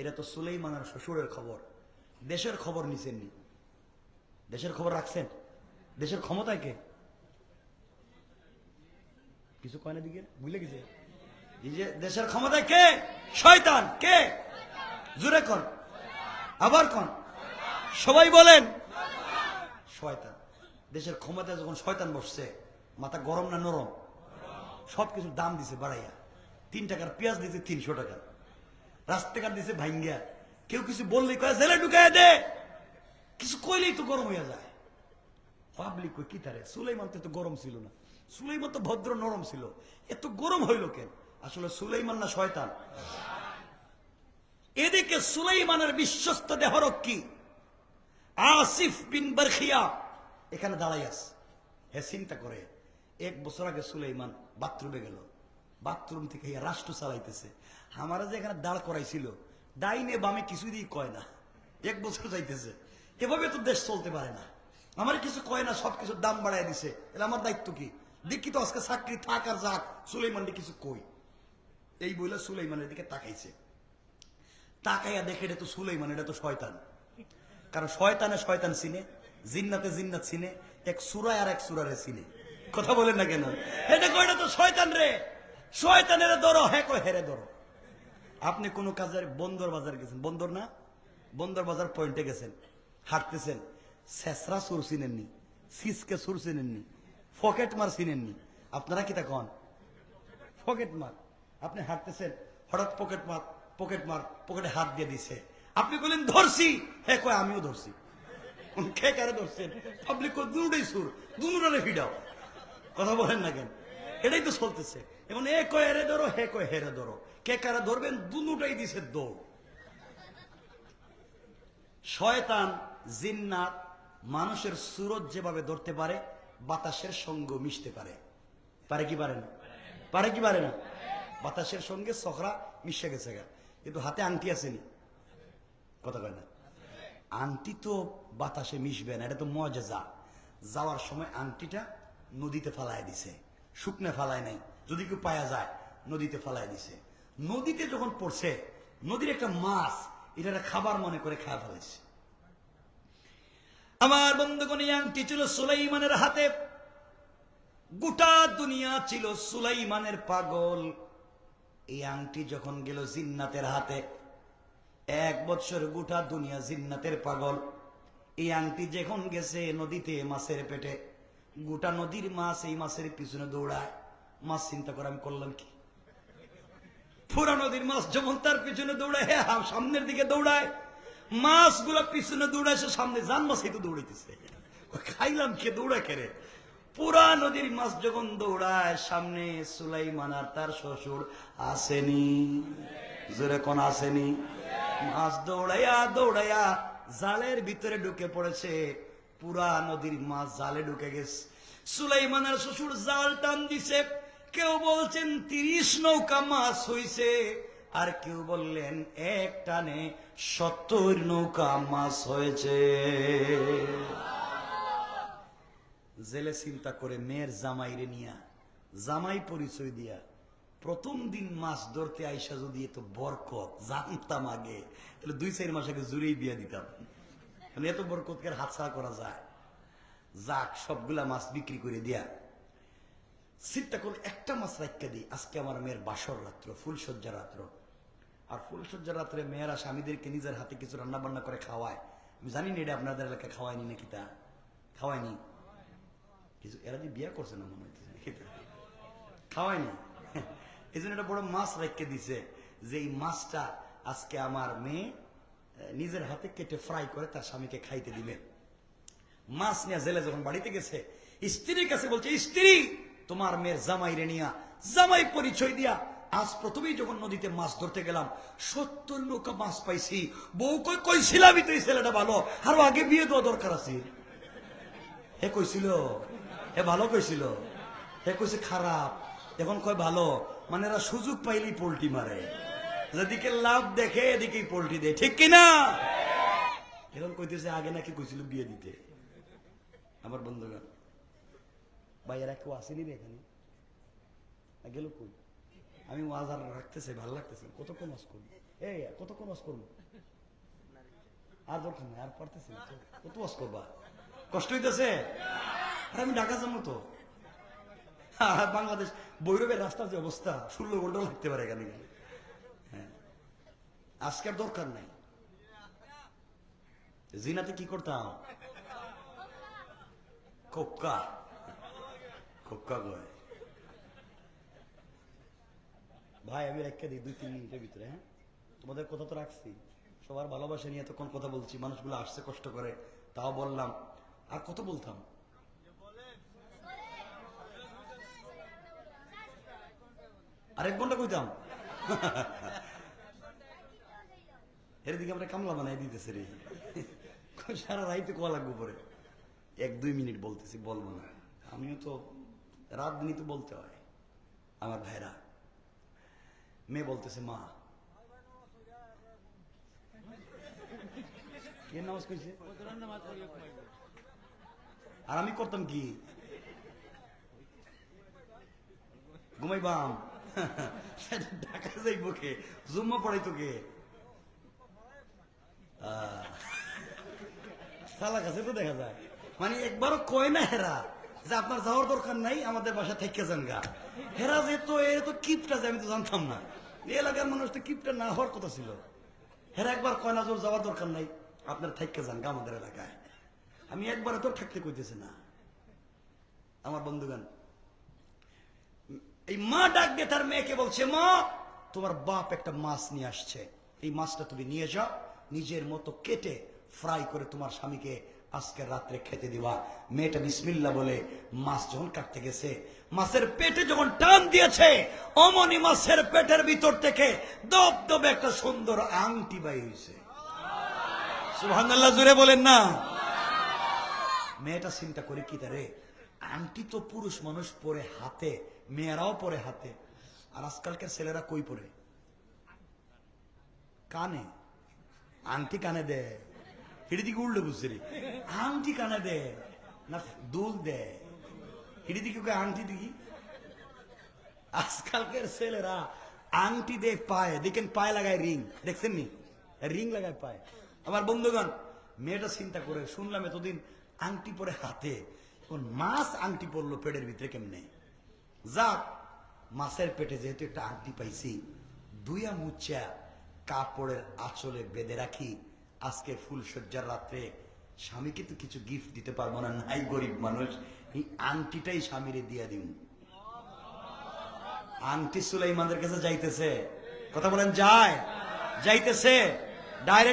S1: এটা তো সুলাইমানের শ্বশুরের খবর, দেশের খবর নিছেননি। দেশের খবর রাখছেন? দেশের ক্ষমতায় কে? কিছু কয় না দিকে বুঝলে গেছে। এই যে দেশের ক্ষমতায় কে? শয়তান। কে? জুড়ে কন, আবার কন, সবাই বলেন শয়তান। দেশের ক্ষমতায় যখন শয়তান বসছে, মাথা গরম না নরম? সবকিছুর দাম দিছে বাড়াইয়া। 3 টাকার পেঁয়াজ দিছে 300 টাকা, রাস্তাঘাট দিছে ভাঙ্গিয়া। কেউ কিছু বললেই কয় জেলে ঢুকাইয়া দে, কিছু কইলেই তো গরম হয়ে যায়। পাবলিক কই কি তারে? সুলাইমান তো গরম ছিল না, সুলাইমান তো ভদ্র নরম ছিল, এত গরম হইল কেন? আসলে সুলাইমান না শয়তান? এদিকে সুলাইমানের বিশ্বস্ত দেহরক্ষী আসিফ বিন বারখিয়া এখানে দাঁড়াই আছে। হে চিন্তা করে, 1 বছর আগে সুলাইমান বাথরুমে গেল, বাথরুম থেকে রাষ্ট্র চালাইতেছে। আমারা যে এখানে দাঁড় করাইছিল, ডাইনে বামে কিছুই কয় না, 1 বছর যাইতেছে। এভাবে তো দেশ চলতে পারে না। আমার কিছু কয় না, সবকিছুর দাম বাড়াই দিছে। এটা আমার দায়িত্ব কি? দেখি তো আজকে চাকরি থাক আর যাক, সুলাইমান কিছু কই। এই বইলা সুলাইমানের দিকে তাকাইছে, তাকাইয়া দেখে এটা তো সুলাইমান, এটা তো শয়তান। কারণ শয়তানে শয়তান চিনে, জিন্নাতে জিন্নাত চিনে, এক সূরা আর এক সূরারে চিনে। কথা বলেন না কেন? এটা কয়টা তো শয়তান রে, শয়তানের ধরো, হ্যাঁ কয় হেরে ধরো। আপনি কোন কাজে বন্দর বাজার গেছেন, বন্দর না, বন্দর বাজার পয়েন্টে গেছেন, হাঁটতেছেন, শেষরা সুর চিনেননি, সিসকে সুর চিনেননি, পকেট মার চিনেননি, আপনারা কি তা কন? পকেট মার। আপনি হাঁটতেছেন, হঠাৎ পকেট মার, পকেট মার পকেটে হাত দিয়ে দিছে, আপনি বলেন ধরছি, হ্যাঁ কয় আমিও ধরছি। কে কারে ধরছেন? পাবলিক দুটাই সুর, দুনুরারে ফিডাও। কথা বলেন না কেন? এটাই তো চলতেছে এখন। এ কয় হেরে ধরো, হে কয় হেরে ধরো, কে কারা ধরবেন? দুটাই দিছে দৌড়। শয়তান জিন্নাত মানুষের সুরত যেভাবে ধরতে পারে, বাতাসের সঙ্গে মিশতে পারে। পারে কি পারে না? পারে কি পারে না? বাতাসের সঙ্গে সখরা মিশে গেছে, কিন্তু হাতে আংটি আসেনি। কথা কয় না? আংটি তো বাতাসে মিশবে না, এটা তো মজা। যাওয়ার সময় আংটিটা নদীতে ফালায় দিছে, শুকনে ফালায় নাই, যদি কেউ পায়া যায় নদীতে ফালায় দিছে। নদীতে যখন পড়ছে, নদীর একটা মাছ এটা খাবার মনে করে খায় ফেলেছে। আমার বন্ধুগণ, এই আংটি ছিল সুলাইমানের হাতে। গোটা দুনিয়া ছিল সুলাইমানের পাগল। এই আংটি যখন গেল জিন্নাতের হাতে, 1 বছর গোটা দুনিয়া জিন্নাতের পাগল। এই আংটি যখন গেছে নদীতে মাছের পেটে, গোটা নদীর মাছ এই মাছের পিছনে দৌড়ায়। মাছ চিন্তা করে আমি করলাম কি? পুরা নদীর মাছ যেমন তার পিছনে দৌড়ায়, সামনের দিকে দৌড়ায়, মাছগুলা পিছনে দৌড়ায়, সে সামনে জান মাছই তো দৌড়াইতেছে। খাইলাম কে? দৌড়ায় কেড়ে। পুরা নদীর মাছ যখন দৌড়ায়, সামনে সুলাইমান আর তার শ্বশুর আসেনি। জোরে কোন আসেনি? মাছ দৌড়াইয়া দৌড়াইয়া জালের ভিতরে ঢুকে পড়েছে। পুরা নদীর মাছ জালে ঢুকে গেছে। সুলাইমানের শ্বশুর জাল টান দিছে। কেউ বলছেন 30 নৌকা মাছ হইছে, আর কেউ বললেন 1 টানে 70 নৌকা মাছ হয়েছে। জেলে চিন্তা করে মেয়ের জামাইরে নিয়া, জামাই পরিচয় দিয়া, প্রথম দিন মাছ ধরতে আইসা যদি এত বরকত জানতাম আগে, তাহলে 2-4 মাস আগে জুড়েই বিয়া দিতাম। এত বরকতকে হাতছাড়া করা যায়? যাক, সবগুলা মাছ বিক্রি করে দিয়া চিন্তা করলে একটা মাছ রাখতে দিই, আজকে আমার মেয়ের বাসর রাত্র, ফুলসজ্জা রাত্র। আর ফুলসজ্জা রাত্রে মেয়েরা স্বামীদেরকে নিজের হাতে কিছু রান্না বান্না করে খাওয়ায়। আমি জানি না এটা আপনাদের এলাকায় খাওয়ায়নি নাকি, তা খাওয়ায়নি। কিছু এরা যে বিয়ে করছে না মনে হচ্ছে, খাওয়ায়নি। এই জন্য একটা বড় মাছ রেখে দিছে, যে এই মাছটা আজকে আমার মেয়ে নিজের হাতে কেটে ফ্রাই করে তার স্বামীকে খাইতে দিবে। মাছ নিয়ে জেলে যখন বাড়িতে গেছে, স্ত্রীর কাছে বলছে, স্ত্রী তোমার মেয়ের জামাই রে নিয়া, জামাই পরিচয় দিয়া আজ প্রথমেই যখন নদীতে মাছ ধরতে গেলাম 70 নৌকা মাছ পাইছি। বউ কইছিলামই তো এই ছেলেটা ভালো, আরো আগে বিয়ে দেওয়া দরকার আছে। হে কইছিল, হে ভালো কইছিল, হে কইছে খারাপ, এখন কয় ভালো। মানে এরা সুযোগ পাইলেই পোল্টি মারে, যেদিকে লাভ দেখে এদিকেই পোল্টি দেয়, ঠিক কিনা? এখন কইতেছে আগে নাকি কইছিল বিয়ে দিতে। আমার বন্ধুগণ, ভাইয়েরা কেউ আসেনি রে এখানে, গেল কই? আমি ওয়াজ আর রাখতেছে, ভালো লাগতেছে। কতক্ষণ ওয়াজ করবো? এই কতক্ষণ ওয়াজ করবো? আর দরকার নেই, আর পারতেছি না। কত ওয়াজ করবা? কষ্ট হইতেছে? আর আমি ঢাকা যাবো তো। বাংলাদেশ বৈরবের রাস্তার যে অবস্থা, 16 ঘন্টা লাগতে পারে এখানে গেলে। হ্যাঁ, আজকে আর দরকার নাই। জিনাতে কি করতাম? খোক্কা, খোক্কা কয়। ভাই আমি রেখে দিই 2-3 মিনিটের ভিতরে। হ্যাঁ, তোমাদের কথা তো রাখছি। সবার ভালোবাসা নিয়ে এতক্ষণ কথা বলছি, মানুষগুলো আসছে কষ্ট করে, তাও বললাম। আর কত বলতাম? আর 1 ঘন্টা কইতাম। এর দিকে আমরা কামলা বানাই দিতেছে রে, সারা রাইতে কোয়া লাগবো পরে। 1-2 মিনিট বলতেছি, বলবো না। আমিও তো রাত দিনই তো বলতে হয়। আমার ভাইরা, মেয়ে বলতেছে, মা কে নামাজ কইছে? আর আমি করতাম কি? ঘুমাইবাম। ঢাকা যাইব কে? জুম্মা পড়াইতো কে? সালা কাছে তো দেখা যায়। মানে একবারও কয় না হেরা যে আপনার যাওয়ার দরকার নাই, আমাদের বাসা থেকে যান গা। হেরা যে তো এ তো কিপটা, যে আমি তো জানতাম না। এই এলাকার মানুষ তো কিপটা না হওয়ার কথা ছিল। হেরা একবার কয় না, যাওয়ার দরকার নাই, আপনার থেকে যান গা আমাদের এলাকায়। আমি একবারে তো থাকতে কইতেছে না। আমার বন্ধুগণ, এই মা ডাক দিয়ে তার মেয়েকে বলছে, মা তোমার বাপ একটা মাছ নিয়ে আসছে, এই মাছটা তুমি নিয়ে যাও, নিজের মতো কেটে ফ্রাই করে তোমার স্বামীকে আজকে রাত্রে খেতে দিবা। মেয়েটা বিসমিল্লাহ বলে মাছ যখন কাটতে গেছে, মাছের পেটে যখন টান দিয়েছে, অমনি মাছের পেটের ভিতর থেকে দবদবে একটা সুন্দর আংটি বাইর হয়েছে। সুবহানাল্লাহ, জোরে বলেন না। মেয়েটা চিন্তা করে, কি তারে আংটি তো পুরুষ মানুষ পরে হাতে, মেয়েরাও পরে হাতে, আর আজকালকার ছেলেরা কই পরে? কানে। আংটি কানে দে, হিড়ি দিকে উল্টে বুঝছে রে। আংটি কানে দে না দুল দে, হিড়ি দিকে আংটি দিকে। আজকালকার ছেলেরা আংটি দে পায়ে, দেখেন পায়ে লাগায় রিং, দেখছেন নি? রিং লাগায় পায়ে। আমার বন্ধুগণ, মেয়েটা চিন্তা করে, শুনলাম এতদিন আংটি পরে হাতে, মাছ আংটি পরলো পেটের ভিতরে কেমনে? যাক, মাছের পেটে যেহেতু একটা আংটি পাইছি, দুইয়া মুচ্ছা কাপড়ের আঁচলে বেঁধে রাখি। আজকে ফুলসজ্জার রাত্রে স্বামীকে তো কিছু গিফট দিতে পারবো না, নাই গরিব মানুষ, এই আংটিটাই স্বামীরে দিয়া দিন। আংটি সুলাইমানের কাছে যাইতেছে, কথা বলেন, যায় যাইতেছে ডাইরেক্ট